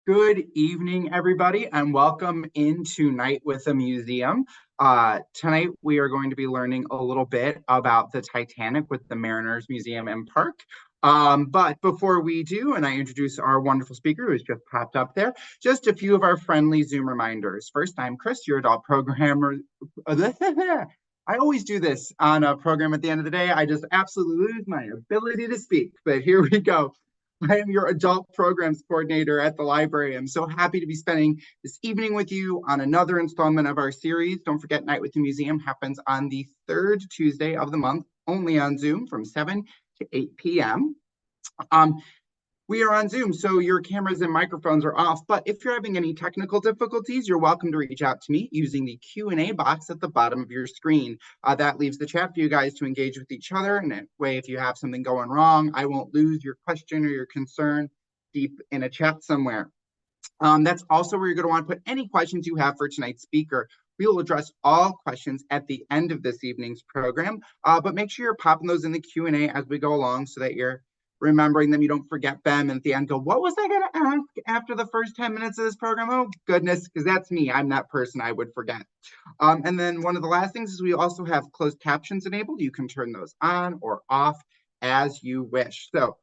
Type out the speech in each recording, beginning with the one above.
Good evening, everybody, and welcome into Night with a Museum. Tonight, we are going to be learning a little bit about the Titanic with the Mariners Museum and Park. But before we do, and I introduce our wonderful speaker who's just popped up there, just a few of our friendly Zoom reminders. First, I'm Chris, your adult programmer. I always do this on a program at the end of the day. I just absolutely lose my ability to speak, but here we go. I am your adult programs coordinator at the library. I'm so happy to be spending this evening with you on another installment of our series. Don't forget, Night with the Museum happens on the third Tuesday of the month, only on Zoom from 7 to 8 p.m. We are on Zoom, so your cameras and microphones are off, but if you're having any technical difficulties, you're welcome to reach out to me using the Q&A box at the bottom of your screen. That leaves the chat for you guys to engage with each other, and that way, if you have something going wrong, I won't lose your question or your concern deep in a chat somewhere. That's also where you're going to want to put any questions you have for tonight's speaker. We will address all questions at the end of this evening's program, but make sure you're popping those in the Q&A as we go along so that you're remembering them, you don't forget them, and at the end go, what was I going to ask after the first 10 minutes of this program? Oh, goodness, because that's me. I'm that person I would forget. And then one of the last things is we also have closed captions enabled. You can turn those on or off as you wish. So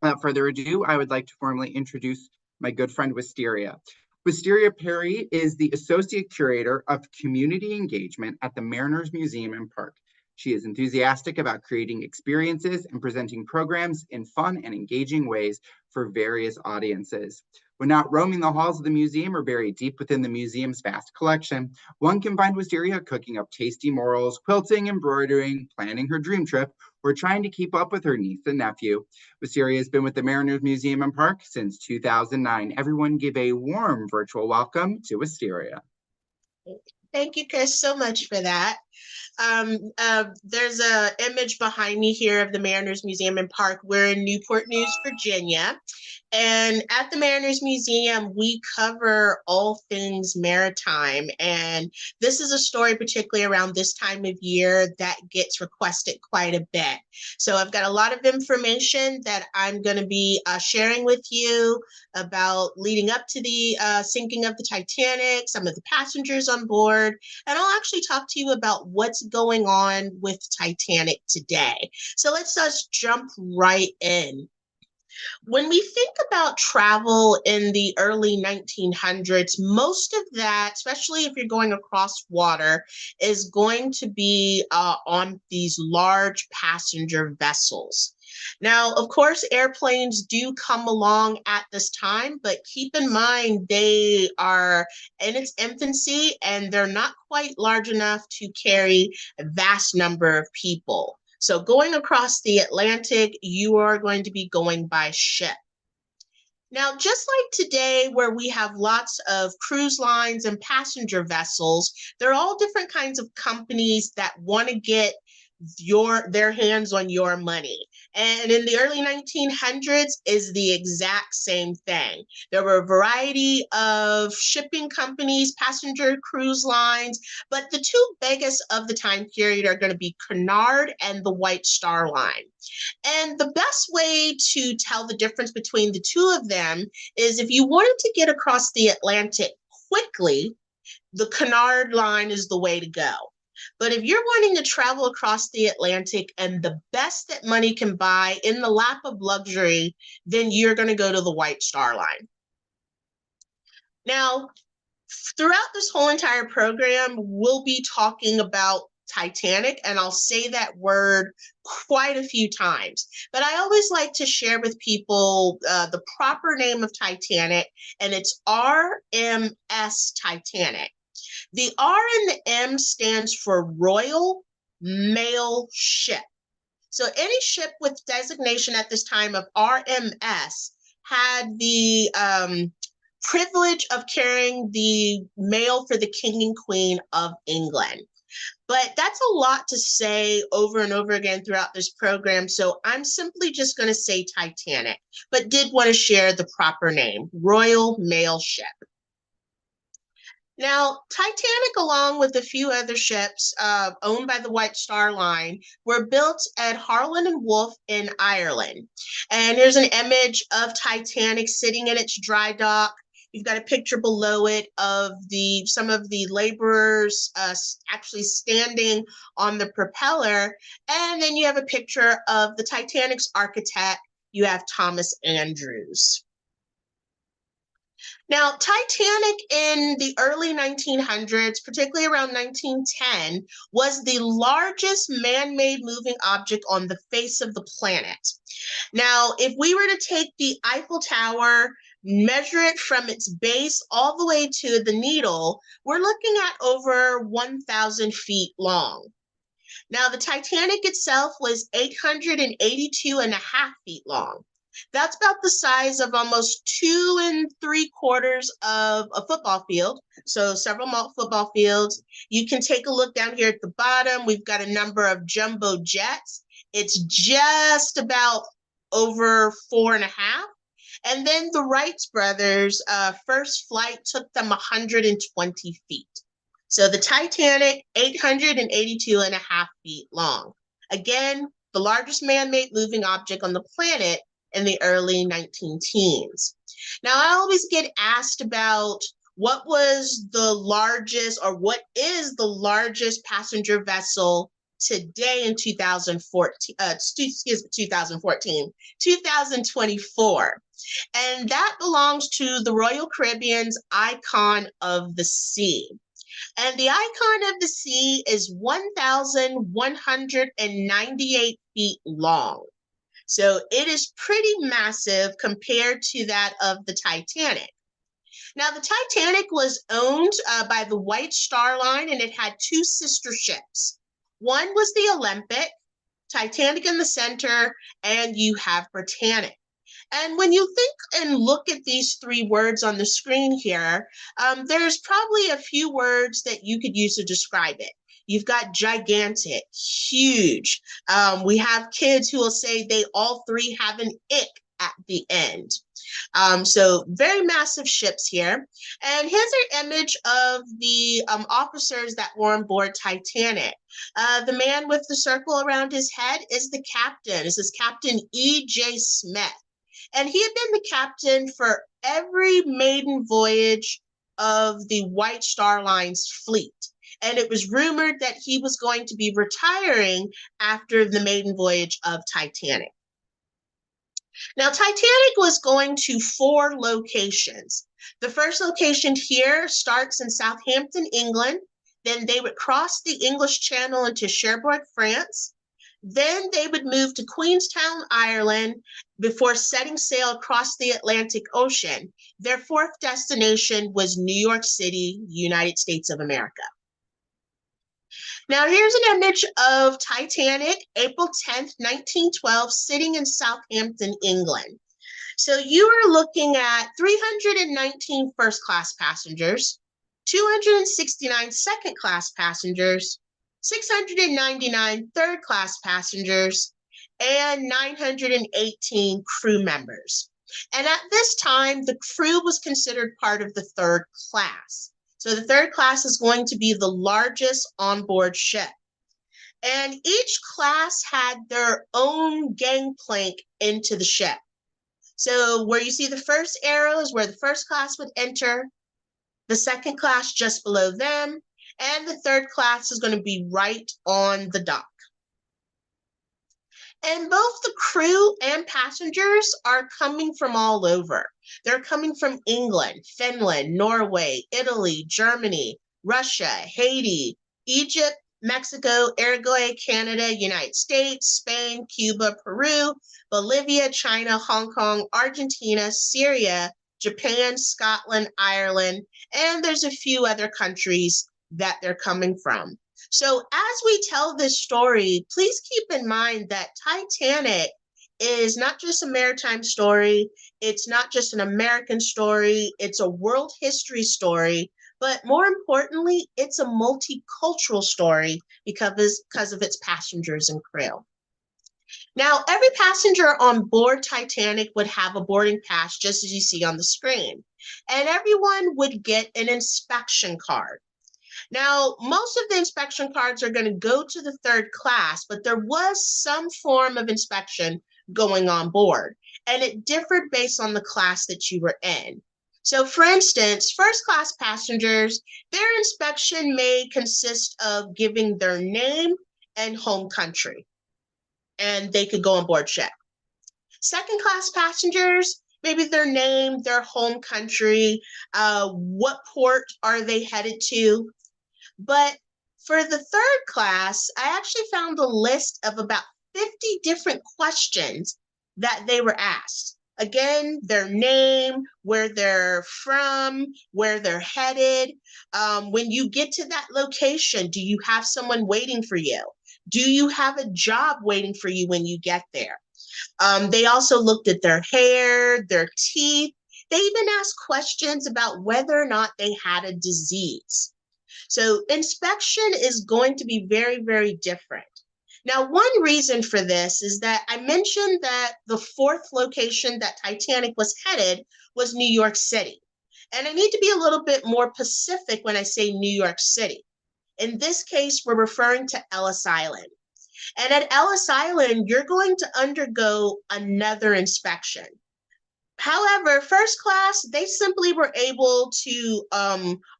without further ado, I would like to formally introduce my good friend Wisteria. Wisteria Perry is the Associate Curator of Community Engagement at the Mariners Museum and Park. She is enthusiastic about creating experiences and presenting programs in fun and engaging ways for various audiences. When not roaming the halls of the museum or buried deep within the museum's vast collection, one can find Wisteria cooking up tasty morsels, quilting, embroidering, planning her dream trip, or trying to keep up with her niece and nephew. Wisteria has been with the Mariners Museum and Park since 2009. Everyone give a warm virtual welcome to Wisteria. Thank you, Chris, so much for that. There's an image behind me here of the Mariners Museum and Park. We're in Newport News, Virginia. And at the Mariners Museum, we cover all things maritime. And this is a story, particularly around this time of year, that gets requested quite a bit. So I've got a lot of information that I'm going to be sharing with you about leading up to the sinking of the Titanic, some of the passengers on board, and I'll actually talk to you about what's going on with Titanic today. So let's just jump right in. When we think about travel in the early 1900s, most of that, especially if you're going across water, is going to be on these large passenger vessels. Now, of course, airplanes do come along at this time, but keep in mind they are in its infancy and they're not quite large enough to carry a vast number of people. So going across the Atlantic, you are going to be going by ship. Now, just like today, where we have lots of cruise lines and passenger vessels, there are all different kinds of companies that want to get their hands on your money. And in the early 1900s is the exact same thing. There were a variety of shipping companies, passenger cruise lines, but the two biggest of the time period are going to be Cunard and the White Star Line. And the best way to tell the difference between the two of them is if you wanted to get across the Atlantic quickly, the Cunard line is the way to go. But if you're wanting to travel across the Atlantic and the best that money can buy in the lap of luxury, then you're going to go to the White Star Line. Now, throughout this whole entire program, we'll be talking about Titanic, and I'll say that word quite a few times. But I always like to share with people the proper name of Titanic, and it's RMS Titanic. The R and the M stands for Royal Mail Ship. So any ship with designation at this time of RMS had the privilege of carrying the mail for the King and Queen of England. But that's a lot to say over and over again throughout this program, so I'm simply just going to say Titanic, but did want to share the proper name, Royal Mail Ship. Now, Titanic, along with a few other ships owned by the White Star Line, were built at Harland and Wolff in Ireland. And here's an image of Titanic sitting in its dry dock. You've got a picture below it of some of the laborers actually standing on the propeller. And then you have a picture of the Titanic's architect. You have Thomas Andrews. Now, Titanic in the early 1900s, particularly around 1910, was the largest man-made moving object on the face of the planet. Now, if we were to take the Eiffel Tower, measure it from its base all the way to the needle, we're looking at over 1,000 feet long. Now, the Titanic itself was 882 and a half feet long. That's about the size of almost 2 3/4 of a football field. So several football fields. You can take a look down here at the bottom. We've got a number of jumbo jets. It's just about over 4.5. And then the Wright brothers' first flight took them 120 feet. So the Titanic, 882 and a half feet long. Again, the largest man-made moving object on the planet in the early 19-teens. Now, I always get asked about what was the largest or what is the largest passenger vessel today in 2024. And that belongs to the Royal Caribbean's Icon of the Sea. And the Icon of the Sea is 1,198 feet long. So it is pretty massive compared to that of the Titanic. Now, the Titanic was owned by the White Star Line, and it had two sister ships. One was the Olympic, Titanic in the center, and you have Britannic. And when you think and look at these three words on the screen here, there's probably a few words that you could use to describe it. You've got gigantic, huge. We have kids who will say they all three have an ick at the end. So very massive ships here. And here's an image of the officers that were on board Titanic. The man with the circle around his head is the captain. This is Captain E.J. Smith. And he had been the captain for every maiden voyage of the White Star Line's fleet. And it was rumored that he was going to be retiring after the maiden voyage of Titanic. Now, Titanic was going to 4 locations. The first location here starts in Southampton, England. Then they would cross the English Channel into Cherbourg, France. Then they would move to Queenstown, Ireland, before setting sail across the Atlantic Ocean. Their 4th destination was New York City, United States of America. Now, here's an image of Titanic, April 10th, 1912, sitting in Southampton, England. So you are looking at 319 first-class passengers, 269 second-class passengers, 699 third-class passengers, and 918 crew members. And at this time, the crew was considered part of the third class. So the third class is going to be the largest onboard ship. And each class had their own gangplank into the ship. So where you see the first arrow is where the first class would enter, the second class just below them, and the third class is going to be right on the dock. And both the crew and passengers are coming from all over. They're coming from England, Finland, Norway, Italy, Germany, Russia, Haiti, Egypt, Mexico, Uruguay, Canada, United States, Spain, Cuba, Peru, Bolivia, China, Hong Kong, Argentina, Syria, Japan, Scotland, Ireland, and there's a few other countries that they're coming from. So as we tell this story, please keep in mind that Titanic is not just a maritime story. It's not just an American story. It's a world history story. But more importantly, it's a multicultural story because of its passengers and crew. Now, every passenger on board Titanic would have a boarding pass, just as you see on the screen, and everyone would get an inspection card. Now, most of the inspection cards are going to go to the third class, but there was some form of inspection going on board, and it differed based on the class that you were in. So, for instance, first class passengers, their inspection may consist of giving their name and home country, and they could go on board ship. Second class passengers, maybe their name, their home country, what port are they headed to. But for the third class, I actually found a list of about 50 different questions that they were asked. Again, their name, where they're from, where they're headed. When you get to that location, do you have someone waiting for you? Do you have a job waiting for you when you get there? They also looked at their hair, their teeth. They even asked questions about whether or not they had a disease. So inspection is going to be very, very different. Now, one reason for this is that I mentioned that the fourth location that Titanic was headed was New York City. And I need to be a little bit more specific when I say New York City. In this case, we're referring to Ellis Island. And at Ellis Island, you're going to undergo another inspection. However, first class, they simply were able to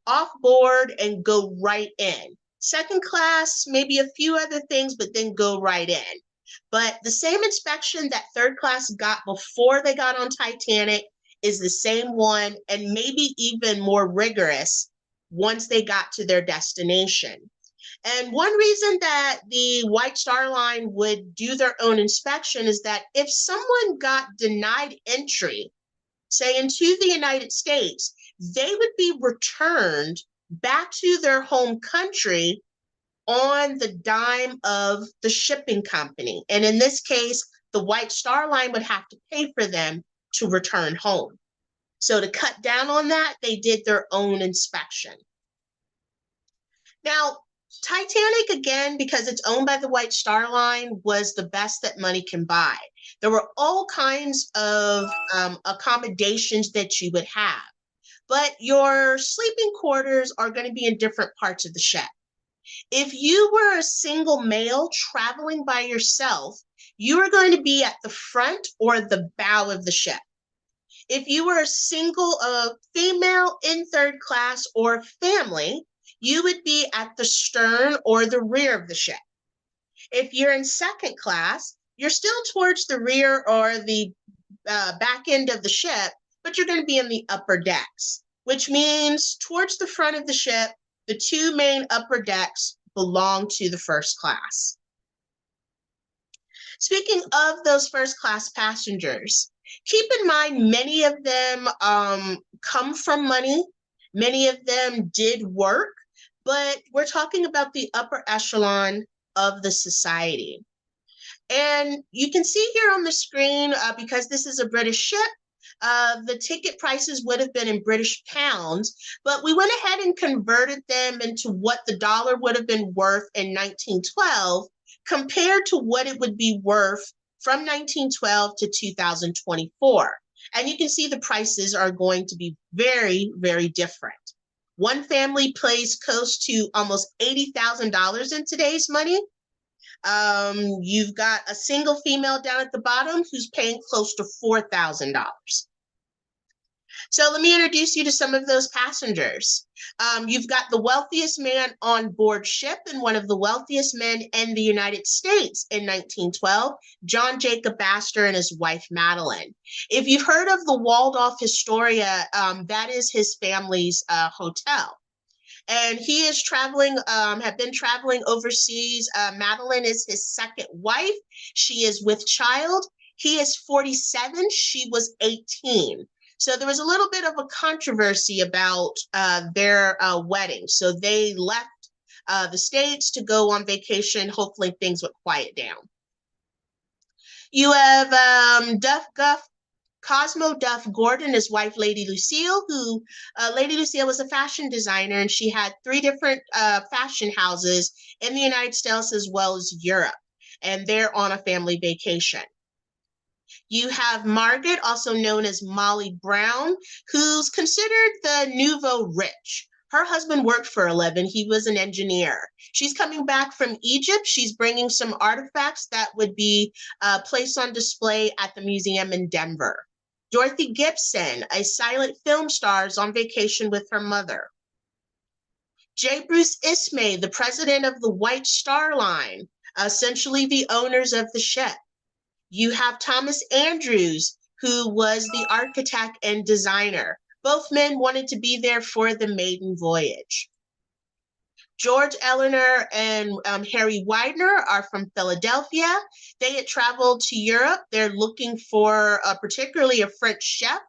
off board and go right in. Second class, maybe a few other things, but then go right in. But the same inspection that third class got before they got on Titanic is the same one, and maybe even more rigorous once they got to their destination. And one reason that the White Star Line would do their own inspection is that if someone got denied entry, say into the United States, they would be returned back to their home country on the dime of the shipping company. And in this case, the White Star Line would have to pay for them to return home. So to cut down on that, they did their own inspection. Now, Titanic, again, because it's owned by the White Star Line, was the best that money can buy. There were all kinds of accommodations that you would have, but your sleeping quarters are going to be in different parts of the ship. If you were a single male traveling by yourself, you are going to be at the front or the bow of the ship. If you were a single female in third class or family, you would be at the stern or the rear of the ship. If you're in second class, you're still towards the rear or the back end of the ship, but you're going to be in the upper decks, which means towards the front of the ship, the two main upper decks belong to the first class. Speaking of those first class passengers, keep in mind many of them come from money. Many of them did work, but we're talking about the upper echelon of the society. And you can see here on the screen, because this is a British ship, the ticket prices would have been in British pounds, but we went ahead and converted them into what the dollar would have been worth in 1912 compared to what it would be worth from 1912 to 2024. And you can see the prices are going to be very, very different. One family pays close to almost $80,000 in today's money. You've got a single female down at the bottom who's paying close to $4,000. So let me introduce you to some of those passengers. You've got the wealthiest man on board ship and one of the wealthiest men in the United States in 1912, John Jacob Astor and his wife, Madeline. If you've heard of the Waldorf Astoria, that is his family's hotel. And he is traveling, have been traveling overseas. Madeline is his second wife. She is with child. He is 47. She was 18. So there was a little bit of a controversy about their wedding. So they left the States to go on vacation. Hopefully things would quiet down. You have Cosmo Duff Gordon, his wife, Lady Lucille, who Lady Lucille was a fashion designer, and she had 3 different fashion houses in the United States as well as Europe. and they're on a family vacation. You have Margaret, also known as Molly Brown, who's considered the nouveau rich. Her husband worked for a living. He was an engineer. She's coming back from Egypt. She's bringing some artifacts that would be placed on display at the museum in Denver. Dorothy Gibson, a silent film star, is on vacation with her mother. J. Bruce Ismay, the president of the White Star Line, essentially the owners of the ship. You have Thomas Andrews, who was the architect and designer. Both men wanted to be there for the maiden voyage. George Eleanor and Harry Widener are from Philadelphia. They had traveled to Europe. They're looking for particularly a French chef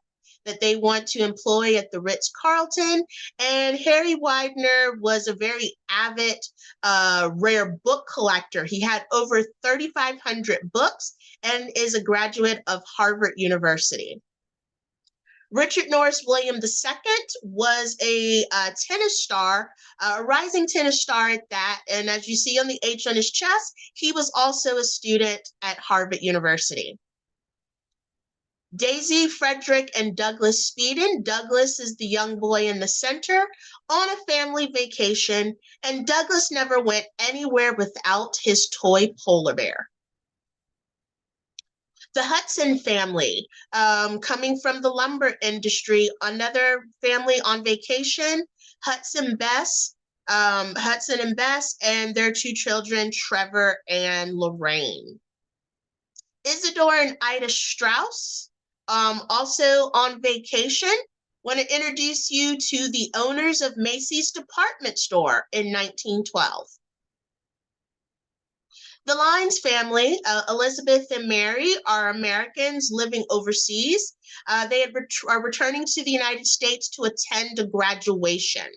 that they want to employ at the Ritz-Carlton. And Harry Widener was a very avid, rare book collector. He had over 3,500 books and is a graduate of Harvard University. Richard Norris William II was a tennis star, a rising tennis star at that. And as you see on the H on his chest, he was also a student at Harvard University. Daisy, Frederick, and Douglas Speeden. Douglas is the young boy in the center on a family vacation, and Douglas never went anywhere without his toy polar bear. The Hudson family, coming from the lumber industry, another family on vacation, Hudson and Bess, and their two children, Trevor and Lorraine. Isidore and Ida Strauss, also on vacation. Want to introduce you to the owners of Macy's department store in 1912. The Lyons family, Elizabeth and Mary, are Americans living overseas. They are returning to the United States to attend a graduation.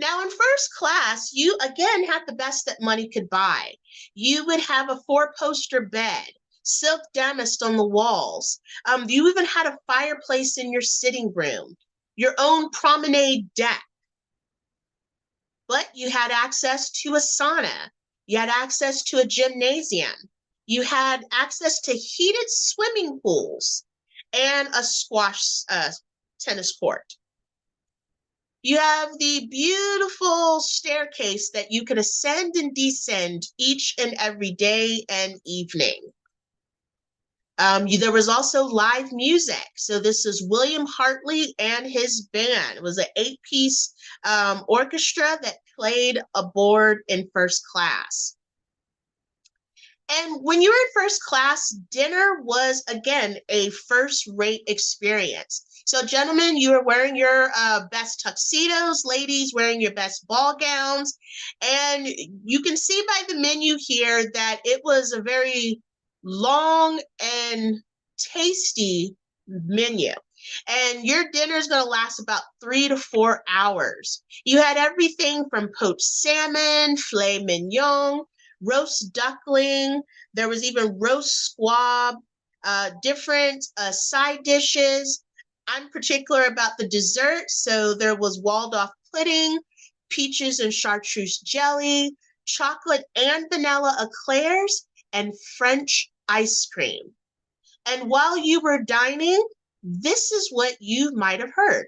Now, in first class, you again had the best that money could buy. You would have a 4-poster bed, silk damask on the walls. You even had a fireplace in your sitting room, your own promenade deck. But you had access to a sauna. You had access to a gymnasium. You had access to heated swimming pools and a squash tennis court. You have the beautiful staircase that you could ascend and descend each and every day and evening. There was also live music. So this is William Hartley and his band. It was an 8-piece orchestra that played aboard in first class. And when you were in first class, dinner was, again, a first-rate experience. So gentlemen, you are wearing your best tuxedos, ladies wearing your best ball gowns. And you can see by the menu here that it was a very long and tasty menu. And your dinner is going to last about 3 to 4 hours. You had everything from poached salmon, filet mignon, roast duckling. There was even roast squab, different side dishes. I'm particular about the dessert, so there was Waldorf pudding, peaches and chartreuse jelly, chocolate and vanilla eclairs, and French ice cream. And while you were dining, this is what you might have heard.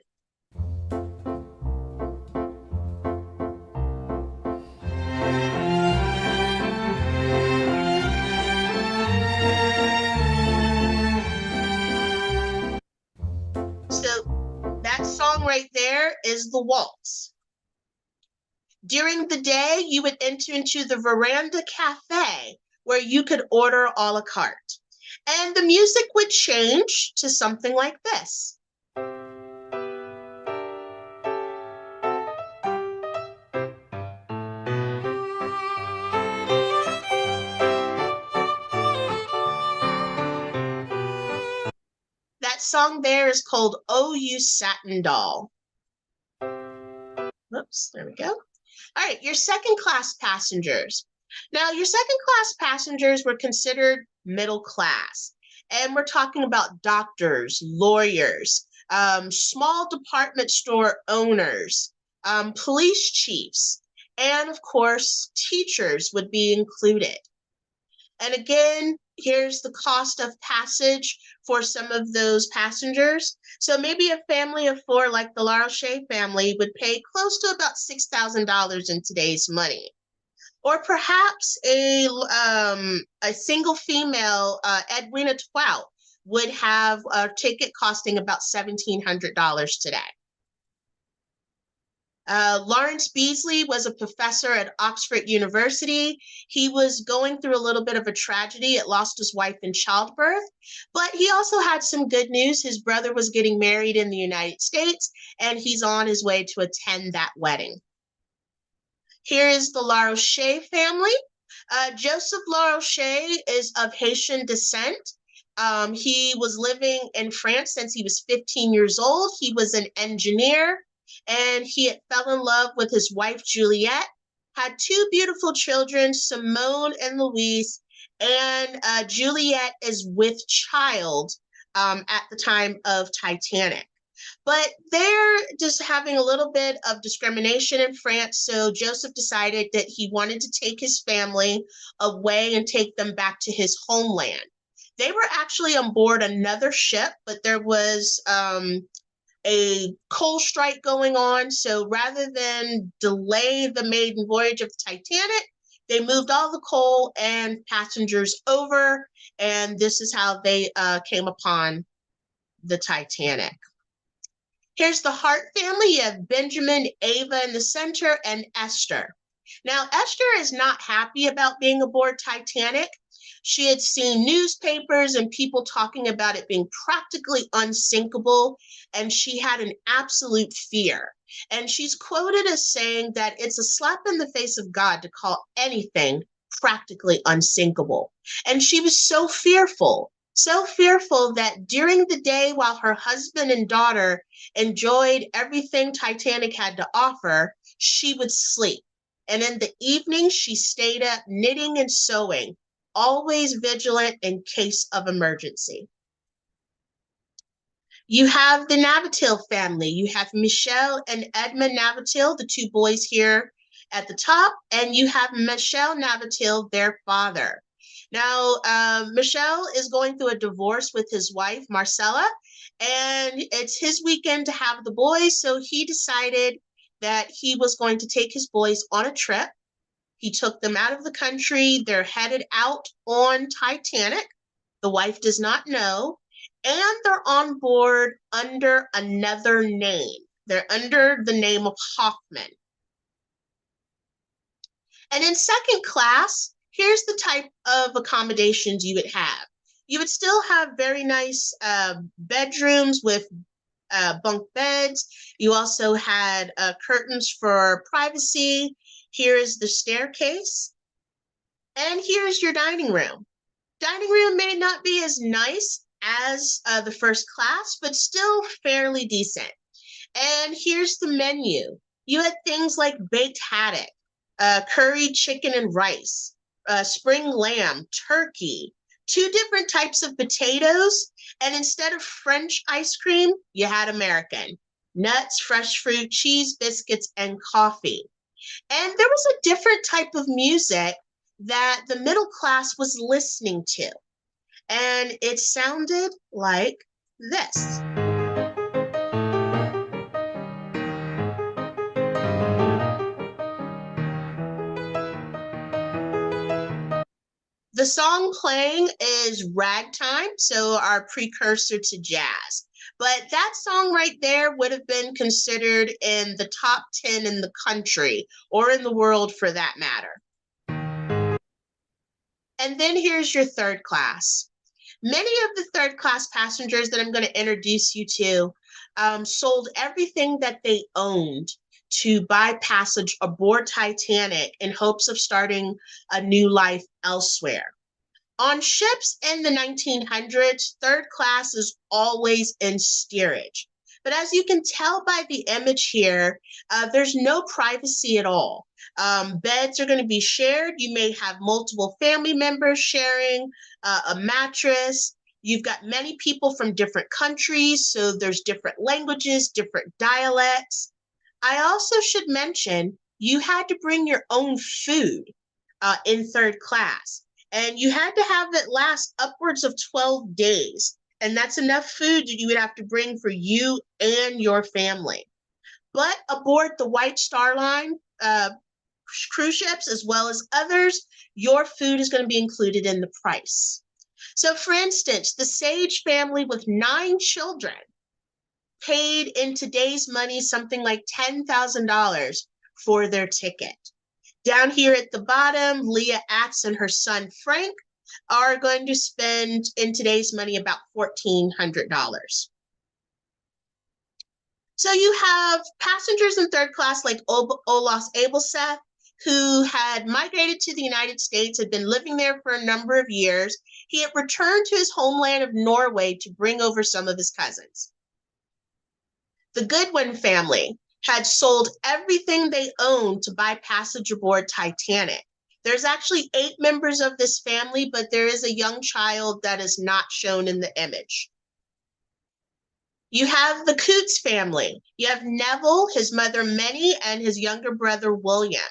So that song right there is the waltz. During the day, you would enter into the Veranda Cafe, where you could order a la carte. And the music would change to something like this. That song there is called Oh You Satin Doll. Oops, there we go. All right, your second class passengers. Now, your second class passengers were considered middle class. And we're talking about doctors, lawyers, small department store owners, police chiefs. And of course, teachers would be included. And again, here's the cost of passage for some of those passengers. So maybe a family of four, like the La Roche family, would pay close to about $6,000 in today's money. Or perhaps a single female, Edwina Twout, would have a ticket costing about $1,700 today. Lawrence Beasley was a professor at Oxford University. He was going through a little bit of a tragedy. It lost his wife in childbirth, but he also had some good news. His brother was getting married in the United States, and he's on his way to attend that wedding. Here is the La Roche family. Joseph La Roche is of Haitian descent. He was living in France since he was 15 years old. He was an engineer, and he had fell in love with his wife, Juliette, had two beautiful children, Simone and Louise, and Juliette is with child at the time of Titanic. But they're just having a little bit of discrimination in France, so Joseph decided that he wanted to take his family away and take them back to his homeland. They were actually on board another ship, but there was a coal strike going on. So rather than delay the maiden voyage of the Titanic, they moved all the coal and passengers over, and this is how they came upon the Titanic. Here's the Hart family. You have Benjamin, Ava in the center, and Esther. Now, Esther is not happy about being aboard Titanic. She had seen newspapers and people talking about it being practically unsinkable, and she had an absolute fear. And she's quoted as saying that it's a slap in the face of God to call anything practically unsinkable. And she was so fearful that during the day while her husband and daughter enjoyed everything Titanic had to offer, she would sleep. And in the evening, she stayed up knitting and sewing, always vigilant in case of emergency. You have the Navitile family. You have Michelle and Edmund Navitile, the two boys here at the top, and you have Michelle Navitile, their father. Now, Michelle is going through a divorce with his wife, Marcella, and it's his weekend to have the boys, so he decided that he was going to take his boys on a trip. He took them out of the country. They're headed out on Titanic. The wife does not know, and they're on board under another name. They're under the name of Hoffman. And in second class, here's the type of accommodations you would have. You would still have very nice bedrooms with bunk beds. You also had curtains for privacy. Here is the staircase. And here's your dining room. Dining room may not be as nice as the first class, but still fairly decent. And here's the menu. You had things like baked haddock, curried chicken and rice, spring lamb, turkey, two different types of potatoes, and instead of French ice cream, you had American. Nuts, fresh fruit, cheese, biscuits, and coffee. And there was a different type of music that the middle class was listening to. And it sounded like this. The song playing is ragtime, so our precursor to jazz. But that song right there would have been considered in the top 10 in the country or in the world for that matter. And then here's your third class. Many of the third class passengers that I'm going to introduce you to sold everything that they owned to buy passage aboard Titanic in hopes of starting a new life elsewhere. On ships in the 1900s, third class is always in steerage. But as you can tell by the image here, there's no privacy at all. Beds are going to be shared. You may have multiple family members sharing a mattress. You've got many people from different countries, so there's different languages, different dialects. I also should mention you had to bring your own food in third class. And you had to have it last upwards of 12 days. And that's enough food that you would have to bring for you and your family. But aboard the White Star Line cruise ships, as well as others, your food is going to be included in the price. So for instance, the Sage family with 9 children paid in today's money something like $10,000 for their ticket. Down here at the bottom, Leah Axe and her son Frank are going to spend in today's money about $1,400. So you have passengers in third class like Olas Abelseth, who had migrated to the United States, had been living there for a number of years. He had returned to his homeland of Norway to bring over some of his cousins. The Goodwin family had sold everything they owned to buy passage aboard Titanic. There's actually 8 members of this family, but there is a young child that is not shown in the image. You have the Coots family. You have Neville, his mother Minnie, and his younger brother William.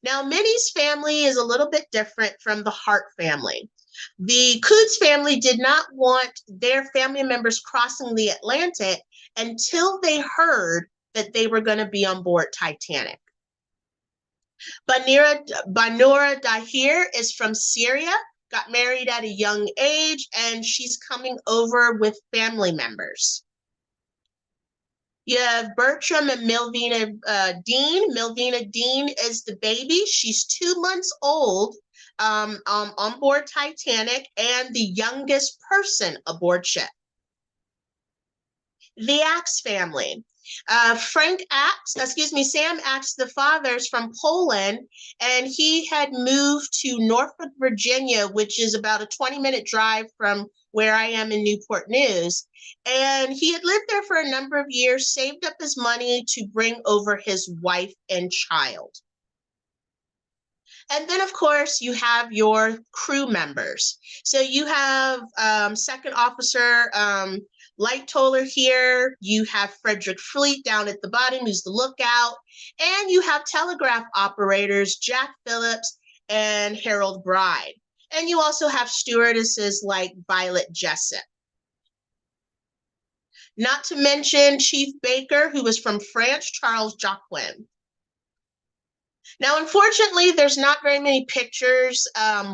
Now, Minnie's family is a little bit different from the Hart family. The Coots family did not want their family members crossing the Atlantic until they heard that they were going to be on board Titanic. Banura Dahir is from Syria, got married at a young age, and she's coming over with family members. You have Bertram and Milvina Dean. Milvina Dean is the baby. She's 2 months old on board Titanic and the youngest person aboard ship. The Axe family. Sam Axe, the father, is from Poland, and he had moved to Norfolk, Virginia, which is about a 20-minute drive from where I am in Newport News. And he had lived there for a number of years, saved up his money to bring over his wife and child. And then, of course, you have your crew members. So you have Second Officer Lightoller here. You have Frederick Fleet down at the bottom, who's the lookout. And you have telegraph operators, Jack Phillips and Harold Bride. And you also have stewardesses like Violet Jessup. Not to mention Chief Baker, who was from France, Charles Jacquin. Now, unfortunately, there's not very many pictures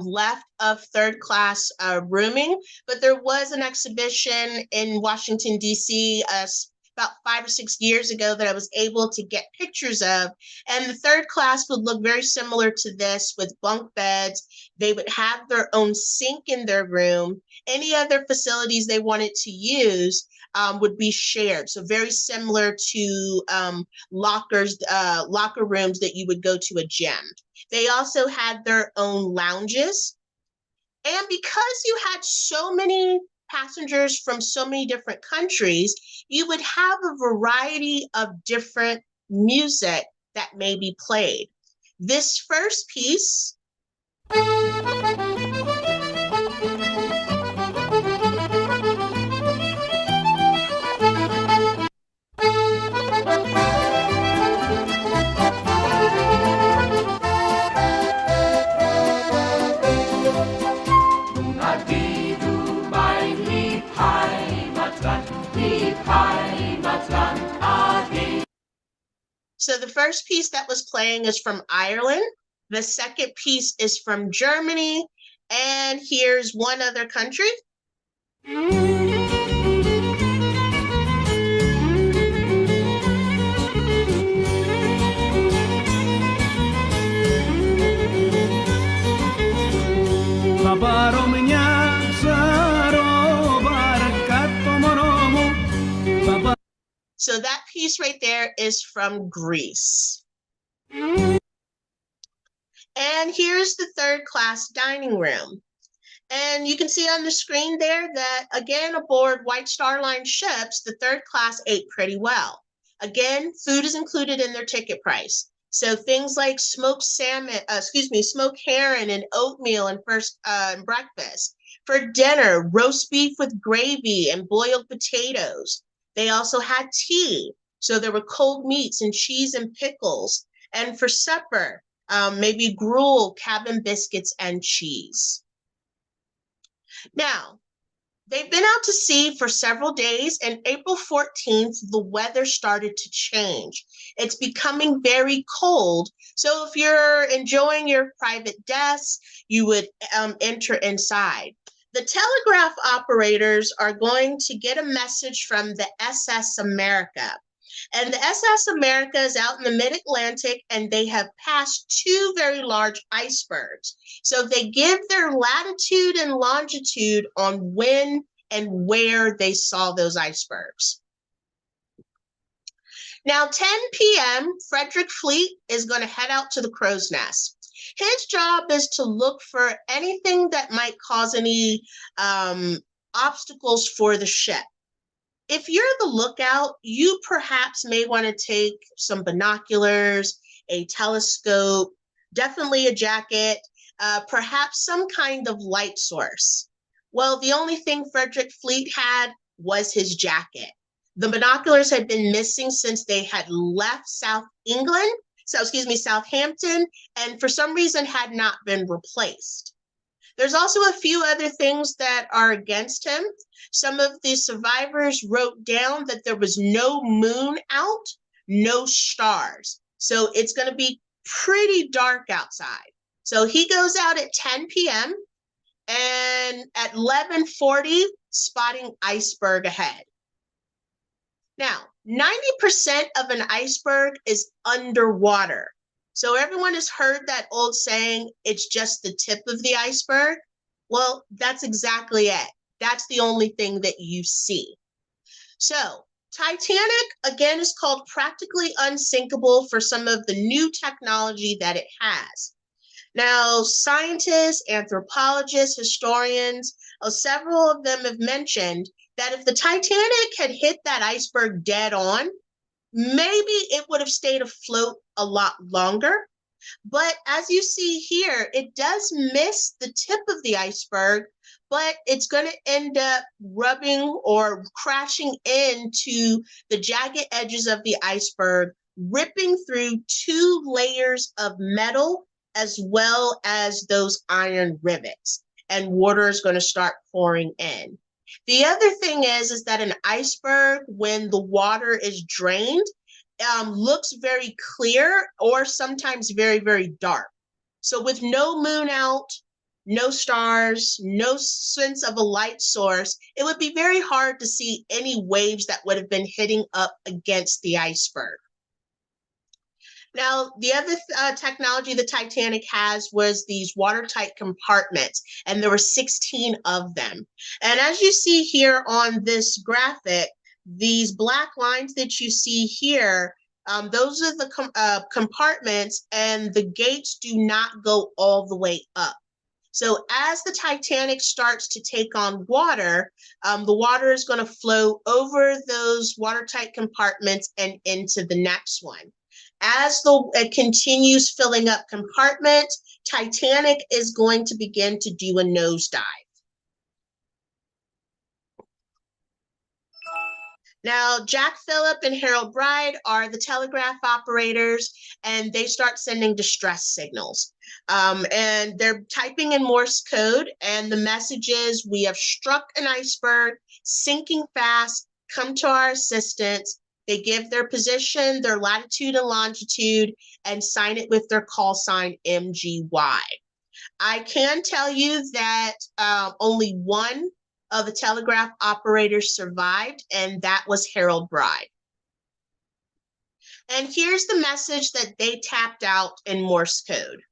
left of third class rooming, but there was an exhibition in Washington, D.C. About 5 or 6 years ago that I was able to get pictures of. And the third class would look very similar to this with bunk beds. They would have their own sink in their room. Any other facilities they wanted to use would be shared. So very similar to locker rooms that you would go to a gym. They also had their own lounges. And because you had so many passengers from so many different countries, you would have a variety of different music that may be played. This first piece So the first piece that was playing is from Ireland. The second piece is from Germany. And here's one other country. So that piece right there is from Greece. And here's the third class dining room. And you can see on the screen there that, again, aboard White Star Line ships, the third class ate pretty well. Again, food is included in their ticket price. So things like smoked herring and oatmeal and breakfast. For dinner, roast beef with gravy and boiled potatoes. They also had tea. So there were cold meats and cheese and pickles. And for supper, maybe gruel, cabin biscuits, and cheese. Now, they've been out to sea for several days, and April 14th, the weather started to change. It's becoming very cold. So if you're enjoying your private desk, you would enter inside. The telegraph operators are going to get a message from the SS America. And the SS America is out in the mid-Atlantic, and they have passed two very large icebergs. So they give their latitude and longitude on when and where they saw those icebergs. Now, 10 p.m., Frederick Fleet is going to head out to the crow's nest. His job is to look for anything that might cause any obstacles for the ship. If you're the lookout, you perhaps may want to take some binoculars, a telescope, definitely a jacket, perhaps some kind of light source. Well, the only thing Frederick Fleet had was his jacket. The binoculars had been missing since they had left Southampton, and for some reason had not been replaced. There's also a few other things that are against him. Some of the survivors wrote down that there was no moon out, no stars. So it's going to be pretty dark outside. So he goes out at 10 p.m. and at 11:40, spotting iceberg ahead. Now, 90% of an iceberg is underwater. So everyone has heard that old saying, it's just the tip of the iceberg. Well, that's exactly it. That's the only thing that you see. So Titanic, again, is called practically unsinkable for some of the new technology that it has. Now, scientists, anthropologists, historians, several of them have mentioned that if the Titanic had hit that iceberg dead on, maybe it would have stayed afloat a lot longer. But as you see here, it does miss the tip of the iceberg, but it's going to end up rubbing or crashing into the jagged edges of the iceberg, ripping through two layers of metal as well as those iron rivets, and water is going to start pouring in. The other thing is that an iceberg, when the water is drained, looks very clear or sometimes very, very dark. So with no moon out, no stars, no sense of a light source, it would be very hard to see any waves that would have been hitting up against the iceberg. Now, the other technology the Titanic has was these watertight compartments, and there were 16 of them. And as you see here on this graphic, these black lines that you see here, those are the compartments, and the gates do not go all the way up. So as the Titanic starts to take on water, the water is going to flow over those watertight compartments and into the next one. As it continues filling up compartments, Titanic is going to begin to do a nosedive. Now, Jack Phillip and Harold Bride are the telegraph operators, and they start sending distress signals. And they're typing in Morse code, and the message is, we have struck an iceberg, sinking fast, come to our assistance. They give their position, their latitude and longitude, and sign it with their call sign MGY. I can tell you that only one of the telegraph operators survived, and that was Harold Bride. And here's the message that they tapped out in Morse code.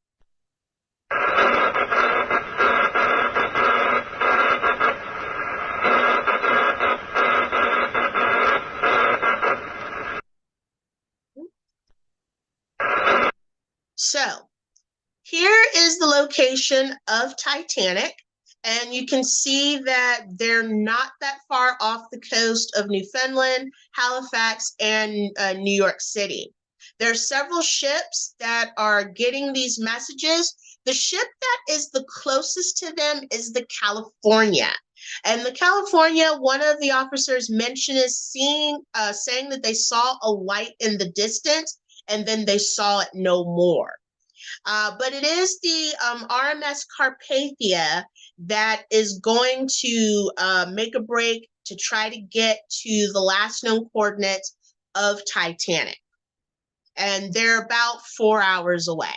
So here is the location of Titanic, and you can see that they're not that far off the coast of Newfoundland, Halifax, and New York City. There are several ships that are getting these messages. The ship that is the closest to them is the California. And the California, one of the officers mentioned is saying that they saw a light in the distance, and then they saw it no more. But it is the RMS Carpathia that is going to make a break to try to get to the last known coordinates of Titanic. And they're about 4 hours away.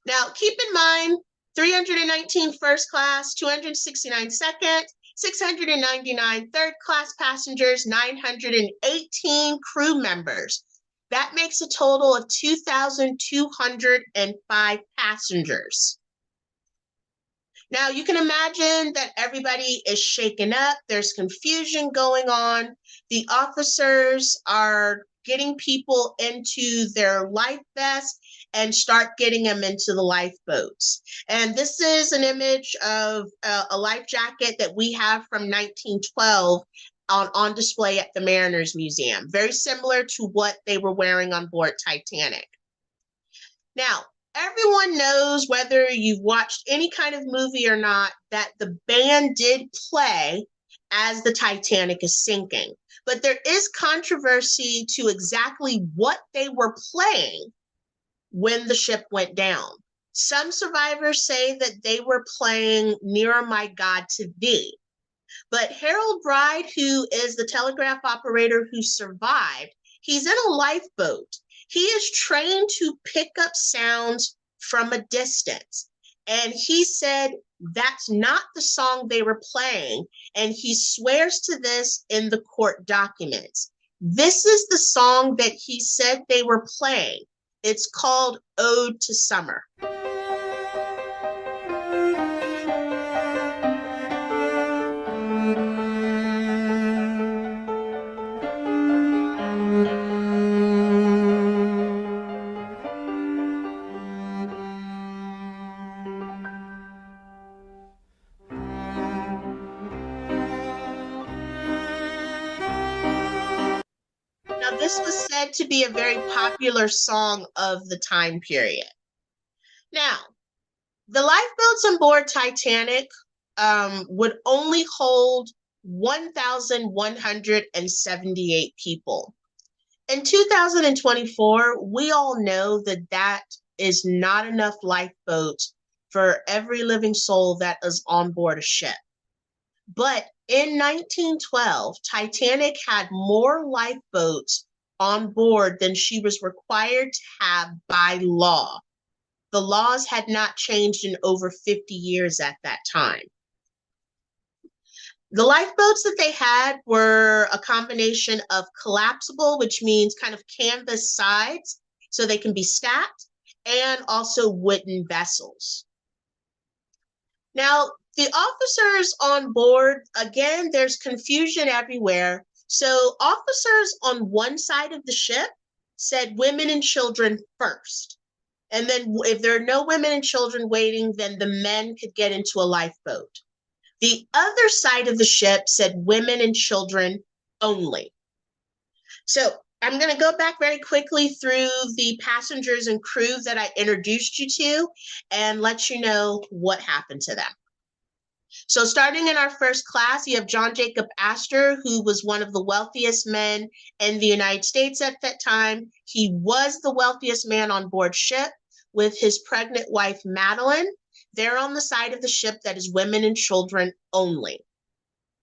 Now, keep in mind, 319 first class, 269 second, 699 third class passengers, 918 crew members. That makes a total of 2,205 passengers. Now, you can imagine that everybody is shaken up. There's confusion going on. The officers are getting people into their life vests and start getting them into the lifeboats. And this is an image of a life jacket that we have from 1912 on display at the Mariners Museum, very similar to what they were wearing on board Titanic. Now, everyone knows, whether you've watched any kind of movie or not, that the band did play as the Titanic is sinking. But there is controversy to exactly what they were playing when the ship went down. Some survivors say that they were playing Nearer My God to Thee. But Harold Bride, who is the telegraph operator who survived, he's in a lifeboat. He is trained to pick up sounds from a distance. And he said that's not the song they were playing. And he swears to this in the court documents. This is the song that he said they were playing. It's called Ode to Summer. Now, this was said to be a very popular song of the time period. Now, the lifeboats on board Titanic would only hold 1,178 people. In 2024, we all know that that is not enough lifeboats for every living soul that is on board a ship. But in 1912, Titanic had more lifeboats on board than she was required to have by law. The laws had not changed in over 50 years at that time. The lifeboats that they had were a combination of collapsible, which means kind of canvas sides, so they can be stacked, and also wooden vessels. Now, the officers on board, again, there's confusion everywhere. So officers on one side of the ship said women and children first. And then if there are no women and children waiting, then the men could get into a lifeboat. The other side of the ship said women and children only. So I'm going to go back very quickly through the passengers and crew that I introduced you to and let you know what happened to them. So starting in our first class, you have John Jacob Astor, who was one of the wealthiest men in the United States at that time. He was the wealthiest man on board ship with his pregnant wife, Madeline. They're on the side of the ship that is women and children only.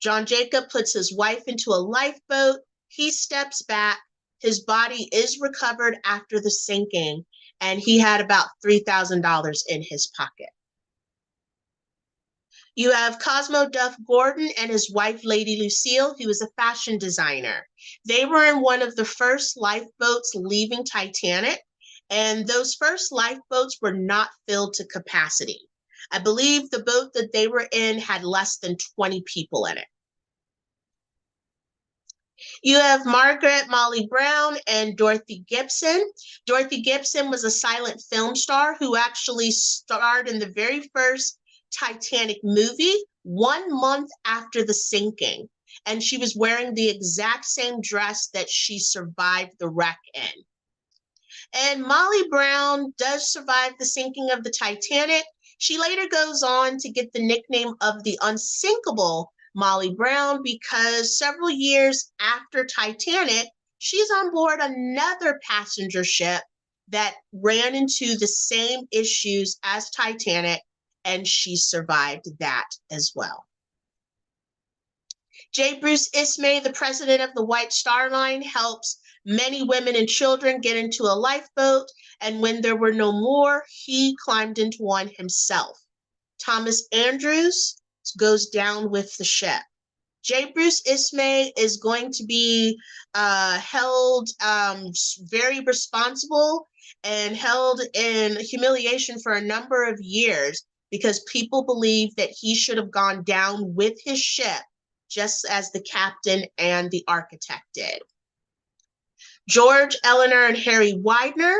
John Jacob puts his wife into a lifeboat. He steps back. His body is recovered after the sinking, and he had about $3,000 in his pocket. You have Cosmo Duff Gordon and his wife, Lady Lucille, who was a fashion designer. They were in one of the first lifeboats leaving Titanic, and those first lifeboats were not filled to capacity. I believe the boat that they were in had less than 20 people in it. You have Margaret Molly Brown and Dorothy Gibson. Dorothy Gibson was a silent film star who actually starred in the very first Titanic movie 1 month after the sinking. And she was wearing the exact same dress that she survived the wreck in. And Molly Brown does survive the sinking of the Titanic. She later goes on to get the nickname of the unsinkable Molly Brown because several years after Titanic, she's on board another passenger ship that ran into the same issues as Titanic, and she survived that as well. J. Bruce Ismay, the president of the White Star Line, helps many women and children get into a lifeboat, and when there were no more, he climbed into one himself. Thomas Andrews goes down with the ship. J. Bruce Ismay is going to be held very responsible and held in humiliation for a number of years because people believe that he should have gone down with his ship just as the captain and the architect did. George, Eleanor, and Harry Widener.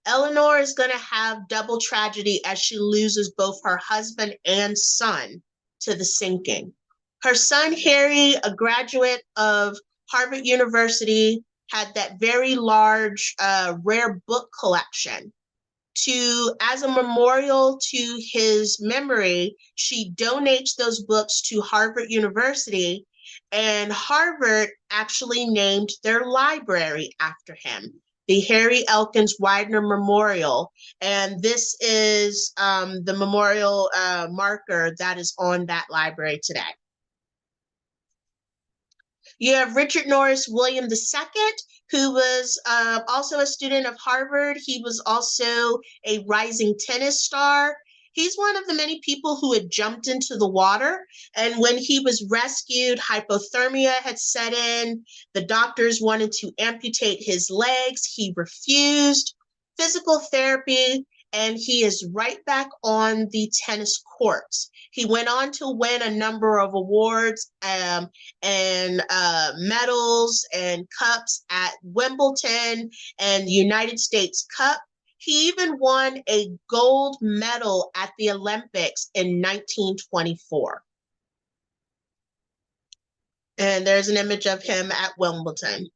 Eleanor is going to have double tragedy as she loses both her husband and son to the sinking. Her son, Harry, a graduate of Harvard University, had that very large, rare book collection. As a memorial to his memory, she donates those books to Harvard University, and Harvard actually named their library after him, the Harry Elkins Widener Memorial. And this is the memorial marker that is on that library today. You have Richard Norris William II, who was also a student of Harvard. He was also a rising tennis star. He's one of the many people who had jumped into the water. And when he was rescued, hypothermia had set in. The doctors wanted to amputate his legs. He refused. Physical therapy, and he is right back on the tennis courts. He went on to win a number of awards and medals and cups at Wimbledon and the United States Cup. He even won a gold medal at the Olympics in 1924. And there's an image of him at Wimbledon.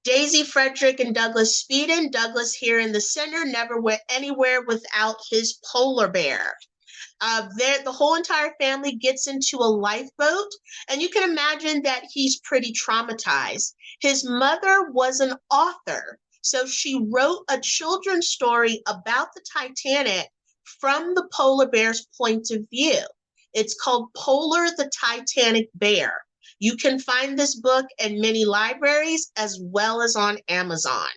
Daisy Frederick and Douglas Speeden. Douglas here in the center, never went anywhere without his polar bear. The whole entire family gets into a lifeboat, and you can imagine that he's pretty traumatized. His mother was an author, so she wrote a children's story about the Titanic from the polar bear's point of view. It's called Polar the Titanic Bear. You can find this book in many libraries as well as on Amazon.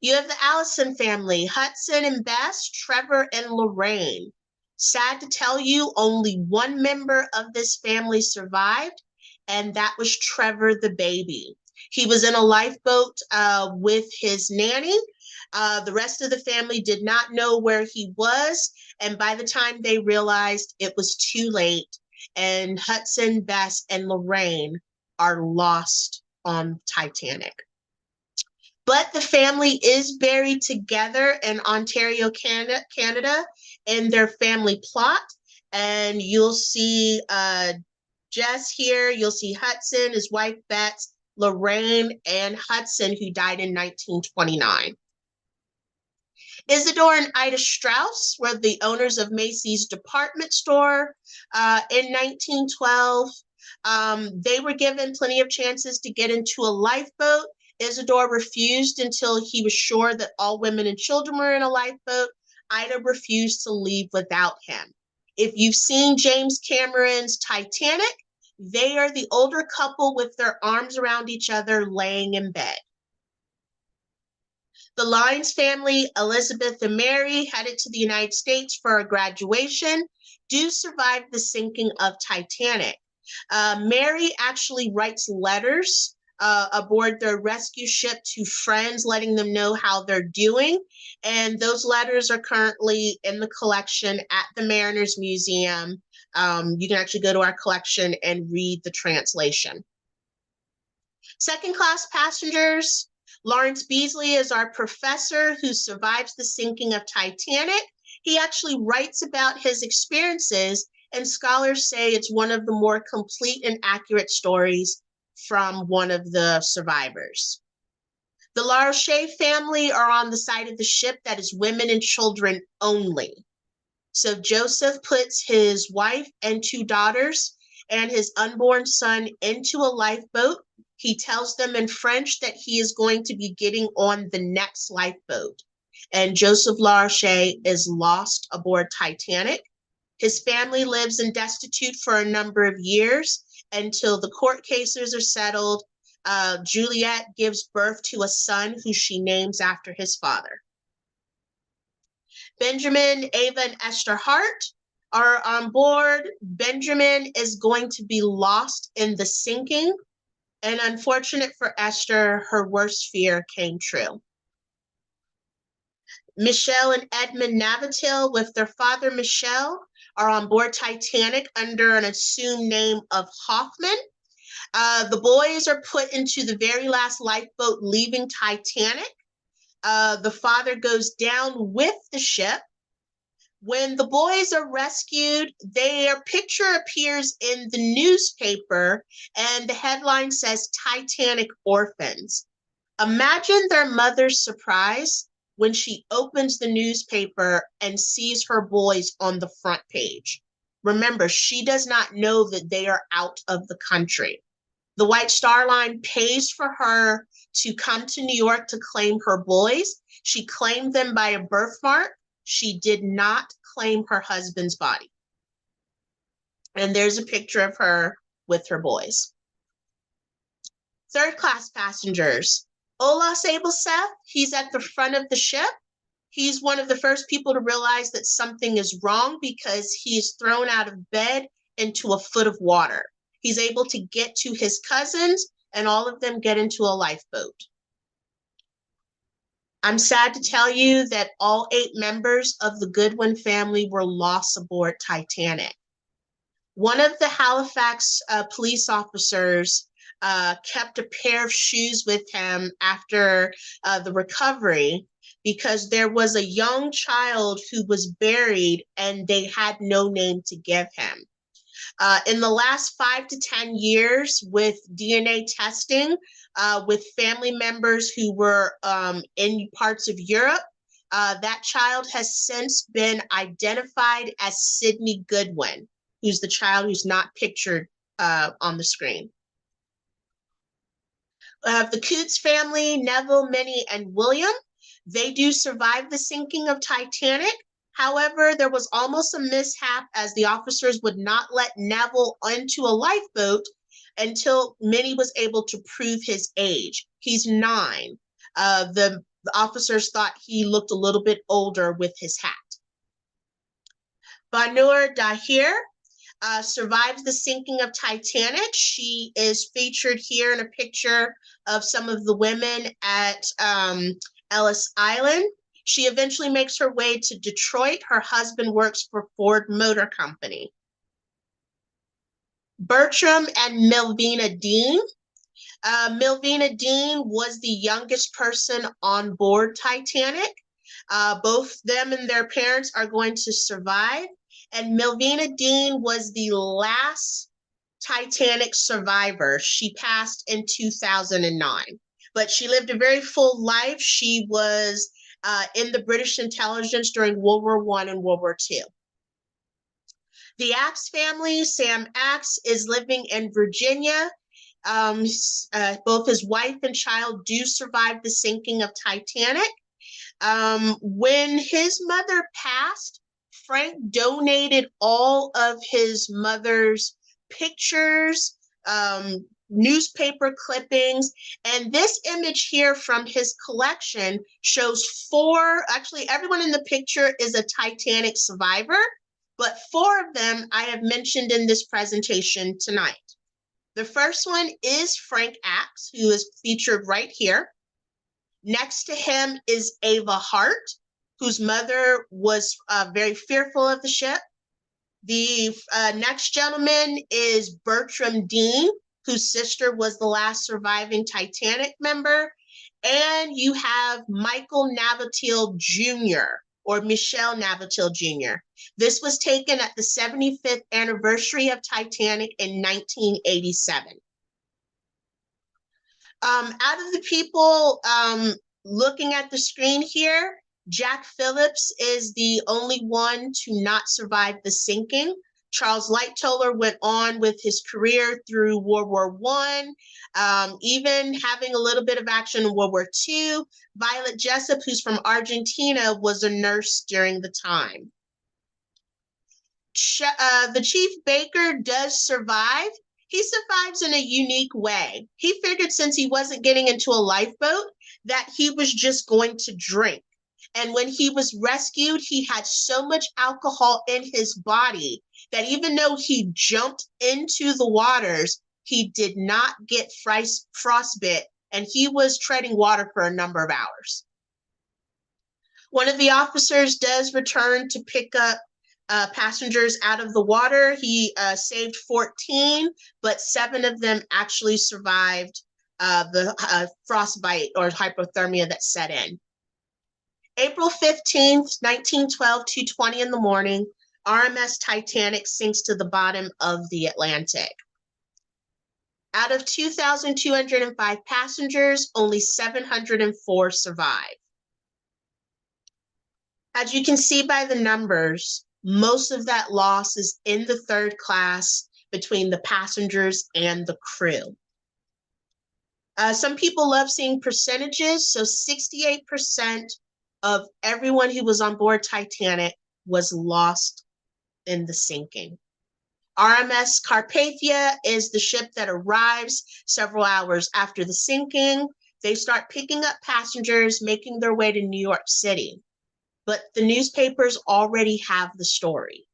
You have the Allison family, Hudson and Bess, Trevor and Lorraine. Sad to tell you, only one member of this family survived, and that was Trevor the baby. He was in a lifeboat with his nanny. The rest of the family did not know where he was, and by the time they realized, it was too late, and Hudson, Bess, and Lorraine are lost on Titanic. But the family is buried together in Ontario, Canada, in their family plot. And you'll see Jess here. You'll see Hudson, his wife, Bets, Lorraine, and Hudson, who died in 1929. Isidore and Ida Strauss were the owners of Macy's department store in 1912. They were given plenty of chances to get into a lifeboat. Isidore refused until he was sure that all women and children were in a lifeboat. Ida refused to leave without him. If you've seen James Cameron's Titanic, they are the older couple with their arms around each other laying in bed. The Lyons family, Elizabeth and Mary, headed to the United States for a graduation, do survive the sinking of Titanic. Mary actually writes letters aboard their rescue ship to friends, letting them know how they're doing. And those letters are currently in the collection at the Mariners Museum. You can actually go to our collection and read the translation. Second-class passengers. Lawrence Beasley is our professor who survives the sinking of Titanic. He actually writes about his experiences, and scholars say it's one of the more complete and accurate stories from one of the survivors. The La Roche family are on the side of the ship that is women and children only. So Joseph puts his wife and two daughters and his unborn son into a lifeboat. He tells them in French that he is going to be getting on the next lifeboat. And Joseph Larcher is lost aboard Titanic. His family lives in destitute for a number of years until the court cases are settled. Juliet gives birth to a son who she names after his father. Benjamin, Ava, and Esther Hart are on board. Benjamin is going to be lost in the sinking, and unfortunate for Esther, her worst fear came true. Michelle and Edmund Navratil, with their father Michelle, are on board Titanic under an assumed name of Hoffman. The boys are put into the very last lifeboat leaving Titanic. The father goes down with the ship. When the boys are rescued, their picture appears in the newspaper, and the headline says Titanic Orphans. Imagine their mother's surprise when she opens the newspaper and sees her boys on the front page. Remember, she does not know that they are out of the country. The White Star Line pays for her to come to New York to claim her boys. She claimed them by a birthmark. She did not claim her husband's body. And there's a picture of her with her boys. Third class passengers. Ola Sabelseth, he's at the front of the ship. He's one of the first people to realize that something is wrong because he's thrown out of bed into a foot of water. He's able to get to his cousins, and all of them get into a lifeboat. I'm sad to tell you that all 8 members of the Goodwin family were lost aboard Titanic. One of the Halifax police officers kept a pair of shoes with him after the recovery because there was a young child who was buried and they had no name to give him. In the last 5 to 10 years with DNA testing, with family members who were in parts of Europe, that child has since been identified as Sidney Goodwin, who's the child who's not pictured on the screen. The Coots family, Neville, Minnie, and William, they do survive the sinking of Titanic. However, there was almost a mishap as the officers would not let Neville into a lifeboat until Minnie was able to prove his age. He's 9. The officers thought he looked a little bit older with his hat. Banur Dahir survives the sinking of Titanic. She is featured here in a picture of some of the women at Ellis Island. She eventually makes her way to Detroit. Her husband works for Ford Motor Company. Bertram and Milvina Dean. Milvina Dean was the youngest person on board Titanic. Both them and their parents are going to survive. And Milvina Dean was the last Titanic survivor. She passed in 2009, but she lived a very full life. She was in the British intelligence during World War I and World War II. The Axe family, Sam Axe, is living in Virginia. Both his wife and child do survive the sinking of Titanic. When his mother passed, Frank donated all of his mother's pictures, newspaper clippings, and this image here from his collection shows 4, actually everyone in the picture is a Titanic survivor, but 4 of them I have mentioned in this presentation tonight. The first one is Frank Axe, who is featured right here. Next to him is Ava Hart, whose mother was very fearful of the ship. The next gentleman is Bertram Dean, whose sister was the last surviving Titanic member. And you have Michael Navratil Jr., or Michelle Navratil Jr. This was taken at the 75th anniversary of Titanic in 1987. Out of the people looking at the screen here, Jack Phillips is the only one to not survive the sinking. Charles Lightoller went on with his career through World War One, even having a little bit of action in World War Two. Violet Jessup, who's from Argentina, was a nurse during the time. The chief baker does survive. He survives in a unique way. He figured since he wasn't getting into a lifeboat that he was just going to drink. And when he was rescued, he had so much alcohol in his body that even though he jumped into the waters, he did not get frostbite, and he was treading water for a number of hours. One of the officers does return to pick up passengers out of the water. He saved 14, but 7 of them actually survived the frostbite or hypothermia that set in. April 15th, 1912, 2:20 in the morning, RMS Titanic sinks to the bottom of the Atlantic. Out of 2,205 passengers, only 704 survive. As you can see by the numbers, most of that loss is in the third class between the passengers and the crew. Some people love seeing percentages, so 68% of everyone who was on board Titanic was lost in the sinking. RMS Carpathia is the ship that arrives several hours after the sinking. They start picking up passengers, making their way to New York City. But the newspapers already have the story.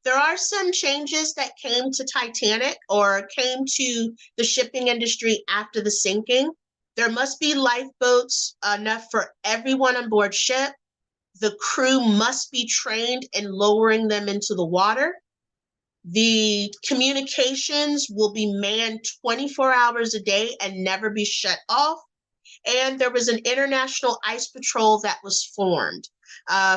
There are some changes that came to Titanic or came to the shipping industry after the sinking. There must be lifeboats enough for everyone on board ship. The crew must be trained in lowering them into the water. The communications will be manned 24 hours a day and never be shut off. And there was an international ice patrol that was formed,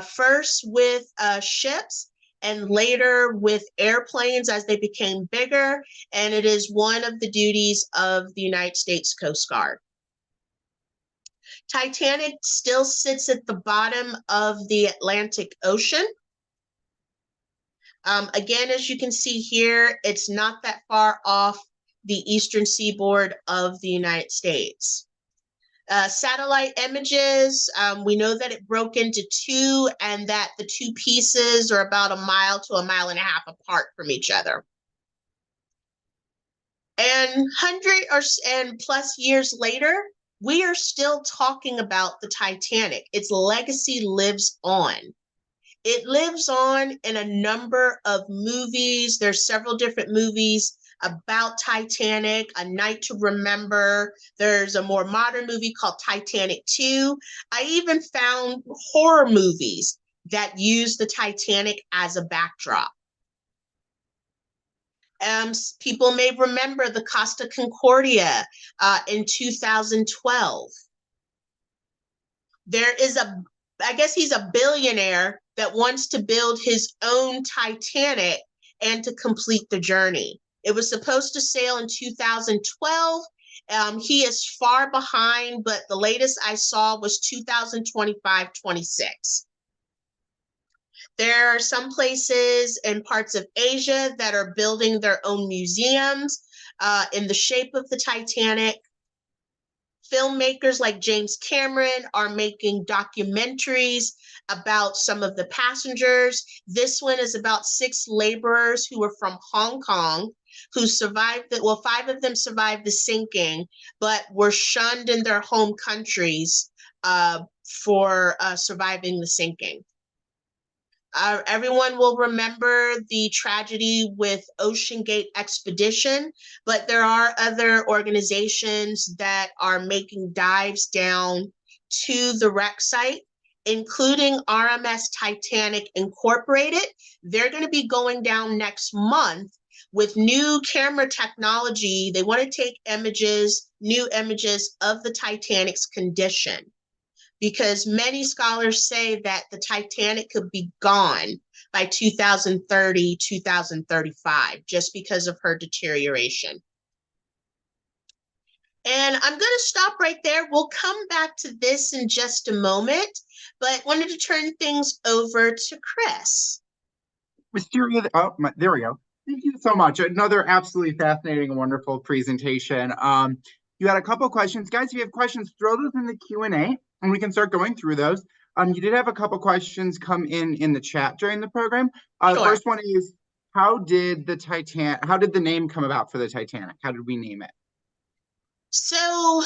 first with ships and later with airplanes as they became bigger. And it is one of the duties of the United States Coast Guard. Titanic still sits at the bottom of the Atlantic Ocean. Again, as you can see here, it's not that far off the eastern seaboard of the United States. Satellite images, we know that it broke into 2 and that the 2 pieces are about 1 mile to 1.5 miles apart from each other. And 100 and plus years later, we are still talking about the Titanic. Its legacy lives on. It lives on in a number of movies. There's several different movies about Titanic, A Night to Remember. There's a more modern movie called Titanic 2. I even found horror movies that use the Titanic as a backdrop. People may remember the Costa Concordia in 2012. There is I guess he's a billionaire that wants to build his own Titanic and to complete the journey. It was supposed to sail in 2012. He is far behind, but the latest I saw was 2025-26. There are some places in parts of Asia that are building their own museums in the shape of the Titanic. Filmmakers like James Cameron are making documentaries about some of the passengers. This one is about 6 laborers who were from Hong Kong who survived well, 5 of them survived the sinking, but were shunned in their home countries for surviving the sinking. Everyone will remember the tragedy with Ocean Gate Expedition, but there are other organizations that are making dives down to the wreck site, including RMS Titanic Incorporated. They're going to be going down next month with new camera technology. They want to take new images of the Titanic's condition, because many scholars say that the Titanic could be gone by 2030, 2035, just because of her deterioration. And I'm going to stop right there. We'll come back to this in just a moment, but wanted to turn things over to Chris. Wisteria, there we go. Thank you so much. Another absolutely fascinating and wonderful presentation. You had a couple of questions. Guys, if you have questions, throw those in the Q&A and we can start going through those. You did have a couple questions come in the chat during the program. The Sure. first one is, how did the name come about for the Titanic? How did we name it? So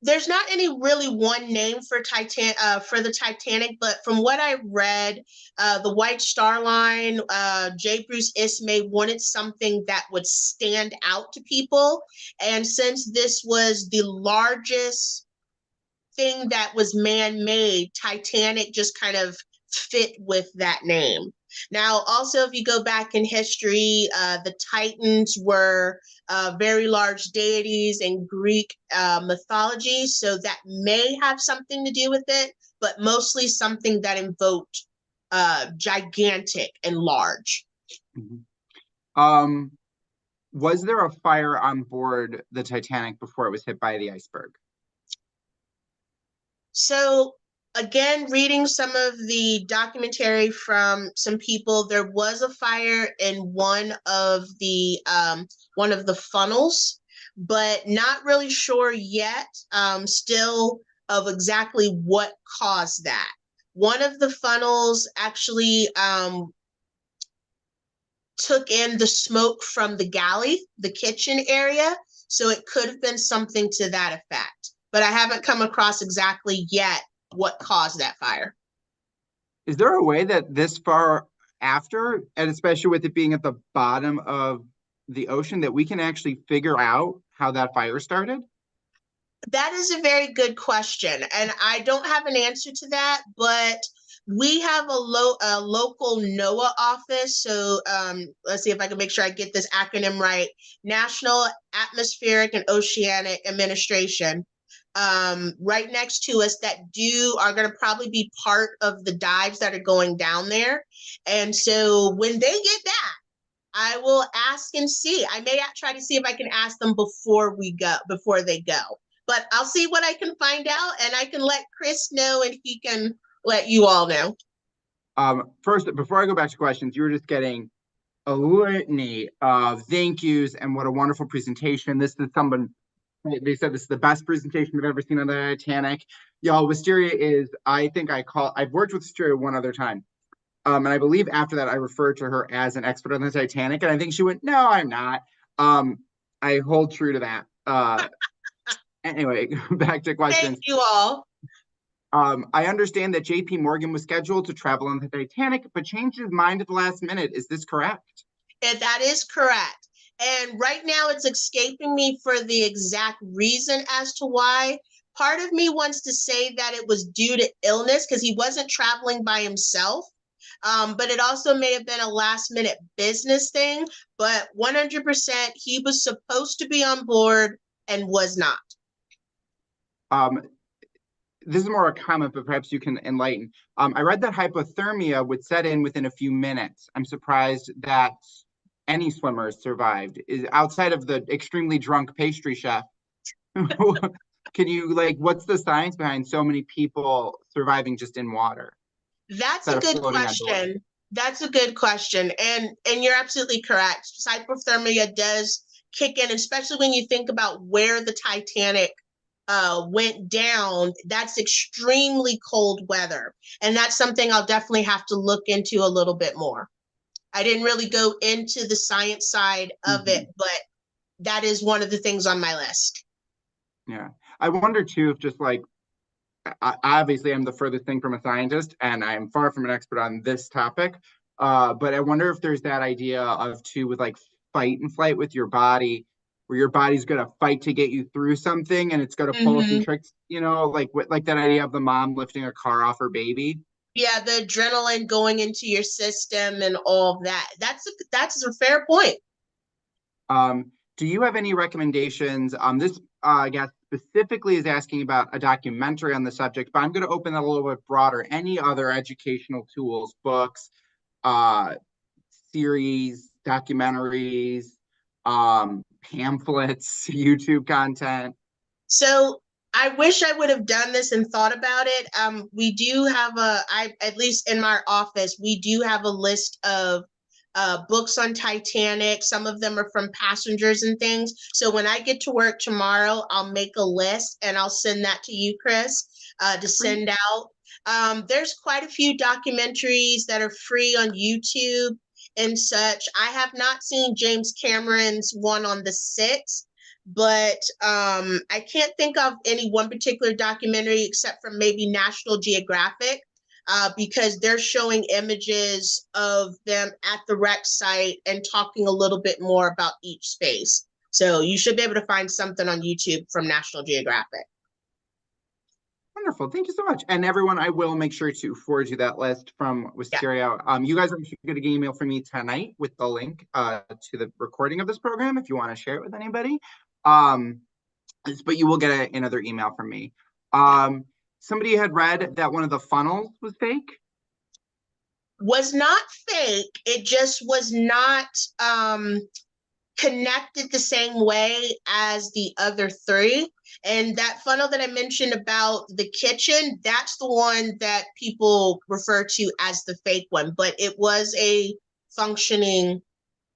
there's not any really one name for the Titanic, but from what I read, the White Star Line, J. Bruce Ismay wanted something that would stand out to people, and since this was the largest thing that was man-made, Titanic just kind of fit with that name. Now, also, if you go back in history, the Titans were very large deities in Greek mythology, so that may have something to do with it, but mostly something that invoked gigantic and large. Mhm. Um, was there a fire on board the Titanic before it was hit by the iceberg? So again, reading some of the documentary from some people, there was a fire in one of the funnels, but not really sure yet, still of exactly what caused that. One of the funnels actually took in the smoke from the galley, the kitchen area. So it could have been something to that effect. But I haven't come across exactly yet what caused that fire. Is there a way that this far after, and especially with it being at the bottom of the ocean, that we can actually figure out how that fire started? That is a very good question. And I don't have an answer to that, but we have a local NOAA office. So let's see if I can make sure I get this acronym right. National Atmospheric and Oceanic Administration. Right next to us that are going to probably be part of the dives that are going down there. And so when they get back, I will ask and see. I may try to see if I can ask them before they go. But I'll see what I can find out, and I can let Chris know, and he can let you all know. First, before I go back to questions, you were just getting a litany of thank yous and what a wonderful presentation. They said this is the best presentation I've ever seen on the Titanic. Y'all, Wisteria is, I've worked with Wisteria one other time. And I believe after that, I referred to her as an expert on the Titanic. And I think she went, no, I'm not. I hold true to that. Anyway, back to Thank questions. you all. I understand that JP Morgan was scheduled to travel on the Titanic, but changed his mind at the last minute. Is this correct? And that is correct. And right now it's escaping me for the exact reason as to why. Part of me wants to say that it was due to illness because he wasn't traveling by himself. But it also may have been a last minute business thing. But 100%, he was supposed to be on board and was not. Um, this is more a comment, but perhaps you can enlighten. I read that hypothermia would set in within a few minutes. I'm surprised that any swimmers survived. Is outside of the extremely drunk pastry chef. Can you what's the science behind so many people surviving just in water That's a instead of good floating on board? question. That's a good question. And you're absolutely correct. Hypothermia does kick in, especially when you think about where the Titanic went down. That's extremely cold weather. And that's something I'll definitely have to look into a little bit more. I didn't really go into the science side of it, Mm-hmm. but that is one of the things on my list. Yeah. I wonder too if just obviously I'm the furthest thing from a scientist and I'm far from an expert on this topic. But I wonder if there's that idea of too with fight and flight with your body, where your body's gonna fight to get you through something and it's gonna pull some Mm-hmm. tricks, like that idea of the mom lifting a car off her baby. Yeah, the adrenaline going into your system and all of that. That's a fair point. Do you have any recommendations? This I guess specifically is asking about a documentary on the subject, but I'm going to open that a little bit broader. Any other educational tools, books, uh, series, documentaries, pamphlets, YouTube content? So I wish I would have done this and thought about it. We do have at least in my office, we do have a list of books on Titanic. Some of them are from passengers and things. So when I get to work tomorrow, I'll make a list and I'll send that to you, Chris, to send out. There's quite a few documentaries that are free on YouTube and such. I have not seen James Cameron's one on the six, but I can't think of any one particular documentary except for maybe National Geographic, because they're showing images of them at the wreck site and talking a little bit more about each space. So you should be able to find something on YouTube from National Geographic. Wonderful. Thank you so much. And everyone, I will make sure to forward you that list from Yeah. Wisteria. You guys are going to get an email from me tonight with the link to the recording of this program if you want to share it with anybody. But you will get another email from me. Somebody had read that one of the funnels was fake. Was not fake. It just was not connected the same way as the other three. And that funnel that I mentioned about the kitchen, that's the one that people refer to as the fake one, but it was a functioning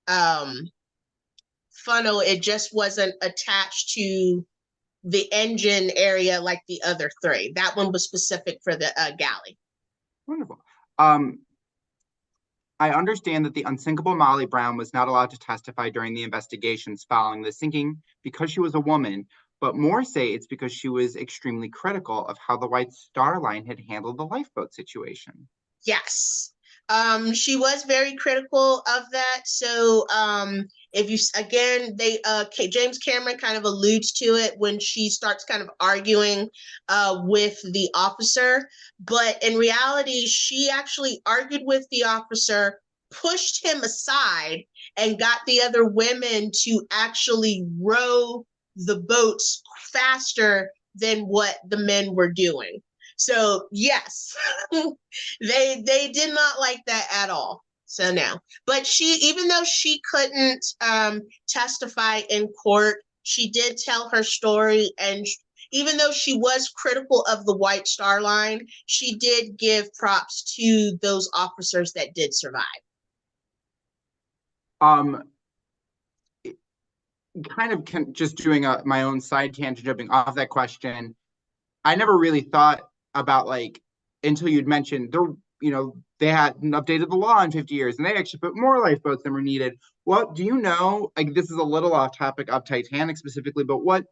funnel. It just wasn't attached to the engine area like the other three. That one was specific for the galley. Wonderful. I understand that the unsinkable Molly Brown was not allowed to testify during the investigations following the sinking because she was a woman, but more say it's because she was extremely critical of how the White Star Line had handled the lifeboat situation. Yes. She was very critical of that. So if you again, James Cameron kind of alludes to it when she starts kind of arguing with the officer, but in reality, she actually argued with the officer, pushed him aside, and got the other women to actually row the boats faster than what the men were doing. So yes, they did not like that at all. So no, but she, even though she couldn't testify in court, she did tell her story, and even though she was critical of the White Star Line, she did give props to those officers that did survive. Kind of just doing my own side tangent, jumping off that question. I never really thought about until you'd mentioned they hadn't updated the law in 50 years and they actually put more lifeboats than were needed. What do you know? This is a little off topic of Titanic specifically, but what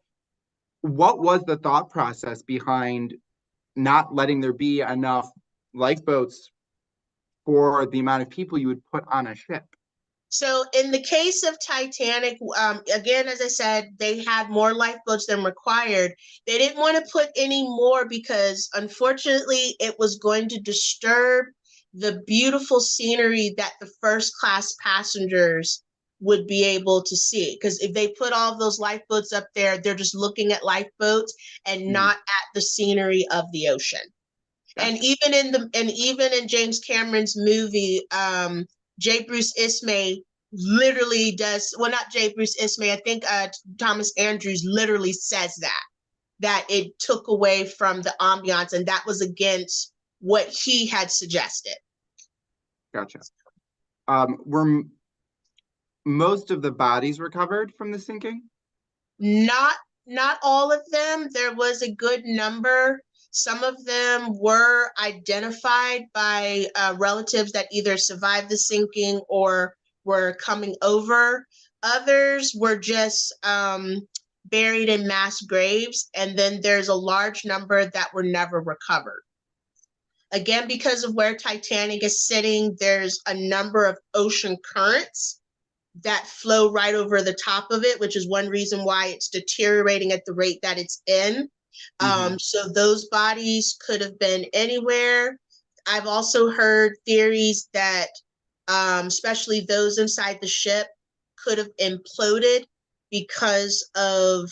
was the thought process behind not letting there be enough lifeboats for the amount of people you would put on a ship? So in the case of Titanic, again, as I said, they had more lifeboats than required. They didn't want to put any more because, unfortunately, it was going to disturb the beautiful scenery that the first class passengers would be able to see. Because if they put all of those lifeboats up there, they're just looking at lifeboats and not at the scenery of the ocean. Gotcha. And even in James Cameron's movie, J. Bruce Ismay literally does, well, not J. Bruce Ismay, I think Thomas Andrews literally says that it took away from the ambiance, and that was against what he had suggested. Gotcha. Were most of the bodies recovered from the sinking? Not all of them. There was a good number. Some of them were identified by relatives that either survived the sinking or were coming over. Others were just buried in mass graves, and then there's a large number that were never recovered. Again, because of where Titanic is sitting, there's a number of ocean currents that flow right over the top of it, which is one reason why it's deteriorating at the rate that it's in. So those bodies could have been anywhere. I've also heard theories that, especially those inside the ship, could have imploded because of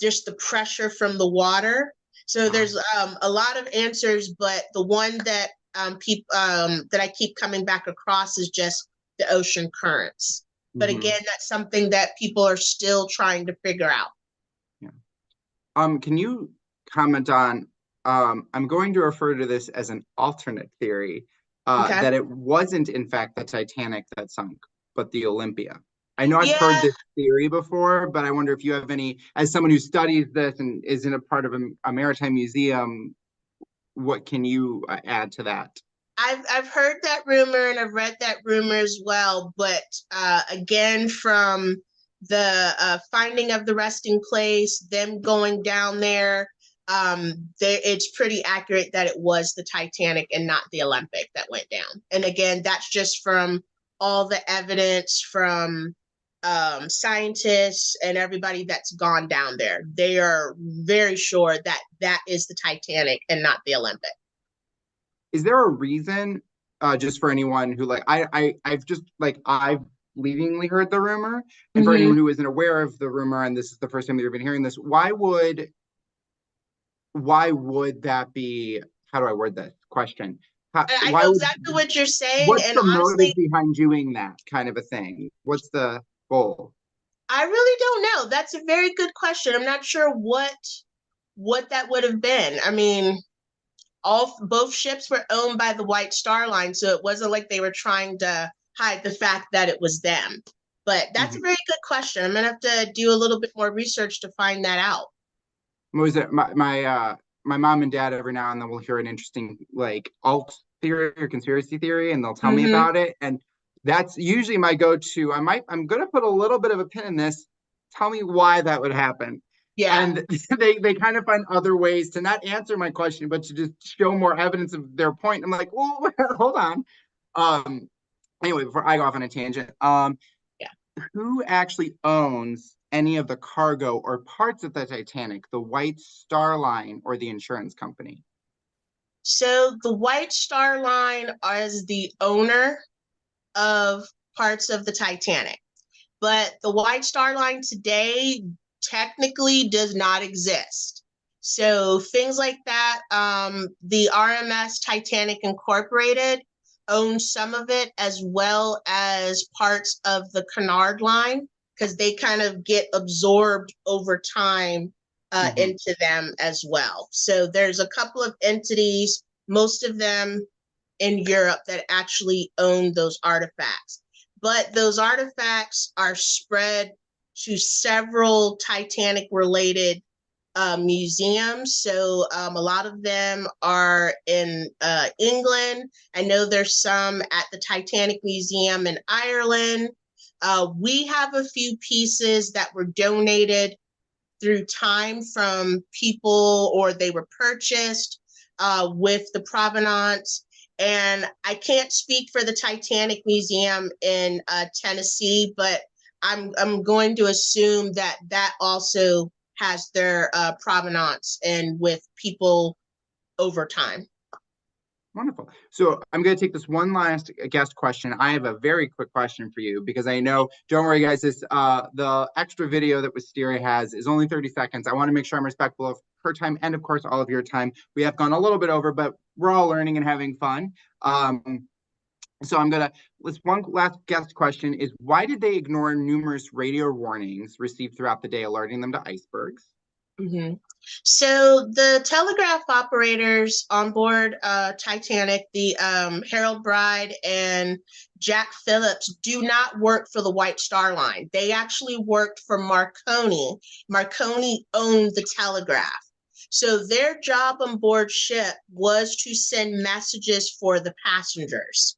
just the pressure from the water. So there's a lot of answers, but the one that that I keep coming back across is just the ocean currents. But again, that's something that people are still trying to figure out. Yeah. Can you comment on. I'm going to refer to this as an alternate theory, Okay. that it wasn't, in fact, the Titanic that sunk, but the Olympia. I know I've heard Yeah, this theory before, but I wonder if you have any, as someone who studies this and is in a part of a maritime museum, what can you add to that? I've heard that rumor and I've read that rumor as well, but again, from the finding of the resting place, them going down there, it's pretty accurate that it was the Titanic and not the Olympic that went down. And again, that's just from all the evidence from scientists and everybody that's gone down there. They are very sure that that is the Titanic and not the Olympic. Is there a reason, just for anyone who like I've just like I've leadingly heard the rumor, and for Mm-hmm. anyone who isn't aware of the rumor and this is the first time that you've been hearing this, why would that be? How do I word this question? I Why know would exactly what you're saying, what's and the motive honestly, behind doing that kind of a thing? What's the goal? I really don't know. That's a very good question. I'm not sure what that would have been. I mean, all both ships were owned by the White Star Line, so it wasn't like they were trying to hide the fact that it was them. But that's a Mhm. very good question. I'm gonna have to do a little bit more research to find that out. What was it? My mom and dad every now and then will hear an interesting like alt theory or conspiracy theory, and they'll tell me Mm-hmm. about it. And that's usually my go-to. I'm gonna put a little bit of a pin in this. Tell me why that would happen. Yeah. And they kind of find other ways to not answer my question, but to just show more evidence of their point. I'm like, well, hold on. Um, anyway, before I go off on a tangent, Yeah. who actually owns any of the cargo or parts of the Titanic, the White Star Line or the insurance company? So the White Star Line is the owner of parts of the Titanic. But the White Star Line today technically does not exist. So things like that, the RMS Titanic Incorporated owns some of it as well as parts of the Cunard line because they kind of get absorbed over time Mm-hmm. into them as well. So there's a couple of entities, most of them in Europe, that actually own those artifacts. But those artifacts are spread to several Titanic related museums. So a lot of them are in England. I know there's some at the Titanic Museum in Ireland. We have a few pieces that were donated through time from people or they were purchased with the provenance. And I can't speak for the Titanic Museum in Tennessee, but I'm going to assume that that also has their provenance and with people over time. Wonderful. So I'm going to take this one last guest question. I have a very quick question for you because I know, don't worry, guys, this the extra video that Wisteria has is only 30 seconds. I want to make sure I'm respectful of her time and, of course, all of your time. We have gone a little bit over, but we're all learning and having fun. So I'm gonna This one last guest question is why did they ignore numerous radio warnings received throughout the day alerting them to icebergs? Mm-hmm. So the telegraph operators on board Titanic, the Harold Bride and Jack Phillips, do not work for the White Star Line. They actually worked for Marconi. Marconi owned the telegraph. So their job on board ship was to send messages for the passengers.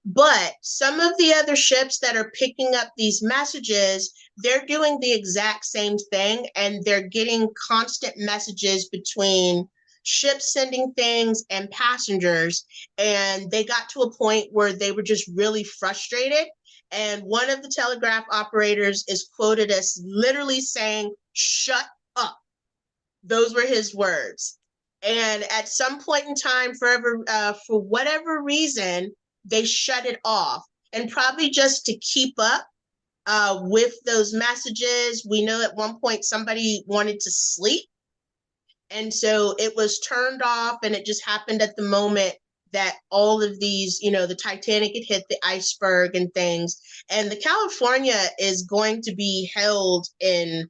But some of the other ships that are picking up these messages, they're doing the exact same thing and they're getting constant messages between ships sending things and passengers. And they got to a point where they were just really frustrated. And one of the telegraph operators is quoted as literally saying, "Shut up." Those were his words. And at some point in time, for whatever reason, they shut it off. And probably just to keep up with those messages. We know at one point somebody wanted to sleep. And so it was turned off, and it just happened at the moment that all of these, the Titanic had hit the iceberg and things. And the California is going to be held in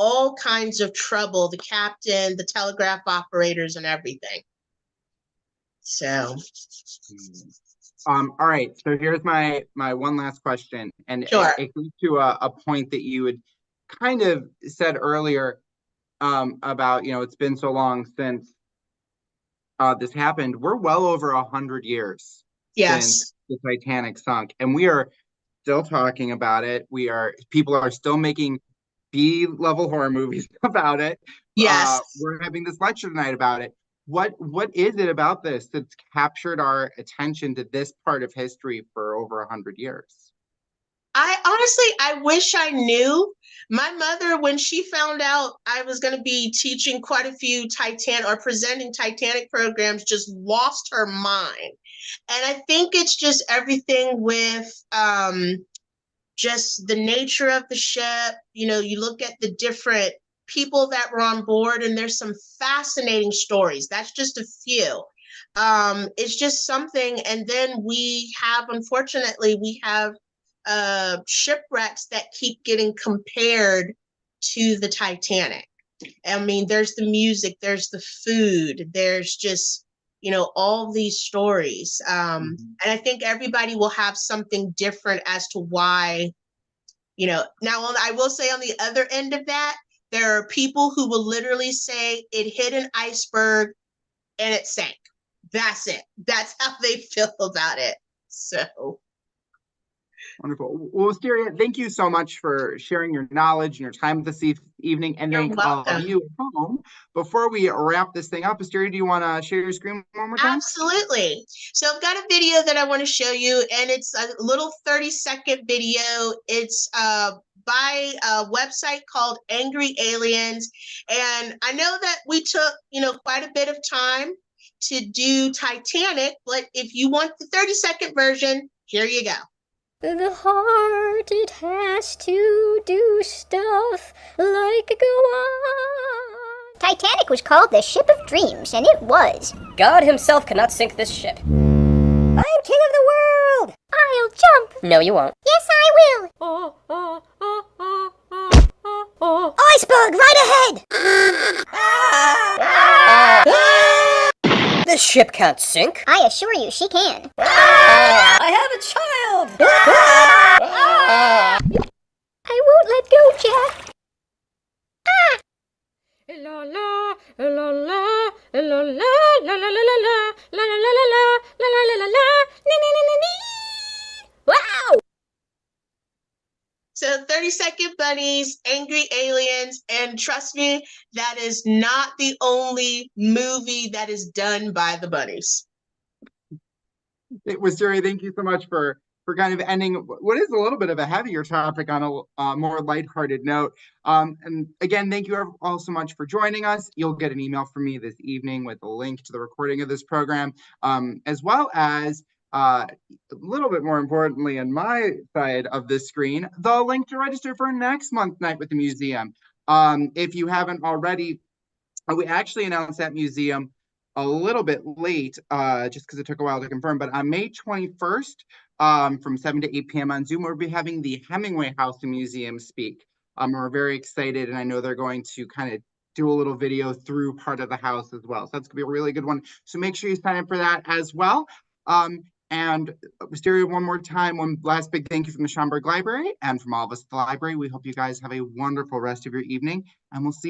all kinds of trouble, the captain, the telegraph operators, and everything. So. All right, so here's my one last question, and Sure. it goes to a point that you had kind of said earlier, about, it's been so long since this happened. We're well over 100 years since Yes. the Titanic sunk, and we are still talking about it. People are still making B-level horror movies about it. Yes. We're having this lecture tonight about it. What is it about this that's captured our attention to this part of history for over 100 years? I wish I knew. My mother, when she found out I was going to be teaching quite a few Titanic or presenting Titanic programs, just lost her mind. And I think it's just everything with just the nature of the ship. You look at the different people that were on board, and there's some fascinating stories. That's just a few. It's just something. And then unfortunately, we have shipwrecks that keep getting compared to the Titanic. I mean, there's the music, there's the food, there's just, all these stories. And I think everybody will have something different as to why, now I will say on the other end of that, there are people who will literally say it hit an iceberg and it sank. That's it. That's how they feel about it. So. Wonderful. Well, Wisteria, thank you so much for sharing your knowledge and your time this evening, and You're thank all of welcome. you at home. Before we wrap this thing up, Wisteria, do you want to share your screen one more time? Absolutely. So I've got a video that I want to show you, and it's a little 30-second video. It's by a website called Angry Aliens. And I know that we took, quite a bit of time to do Titanic, but if you want the 30-second version, here you go. The heart, it has to do stuff like go on. Titanic was called the Ship of Dreams, and it was. God himself cannot sink this ship. I am king of the world. I'll jump. No, you won't. Yes, I will. Iceberg, right ahead. This ship can't sink. I assure you, she can. I have a child. I won't let go, Jack. La la la la la la la la la la la la la la la la la. Wow! So 30-second bunnies, Angry Aliens, and trust me, that is not the only movie that is done by the bunnies. Wisteria, thank you so much for kind of ending what is a little bit of a heavier topic on a more lighthearted note. And again, thank you all so much for joining us. You'll get an email from me this evening with a link to the recording of this program, as well as a little bit more importantly, on my side of this screen, the link to register for next month's Night with the Museum. If you haven't already, we actually announced that museum a little bit late, just because it took a while to confirm, but on May 21st, from 7 to 8 p.m. on Zoom, we'll be having the Hemingway House and Museum speak. We're very excited, and I know they're going to kind of do a little video through part of the house as well. So that's going to be a really good one. So make sure you sign up for that as well. And Wisteria, one more time, one last big thank you from the Schaumburg Library and from all of us at the library. We hope you guys have a wonderful rest of your evening, and we'll see you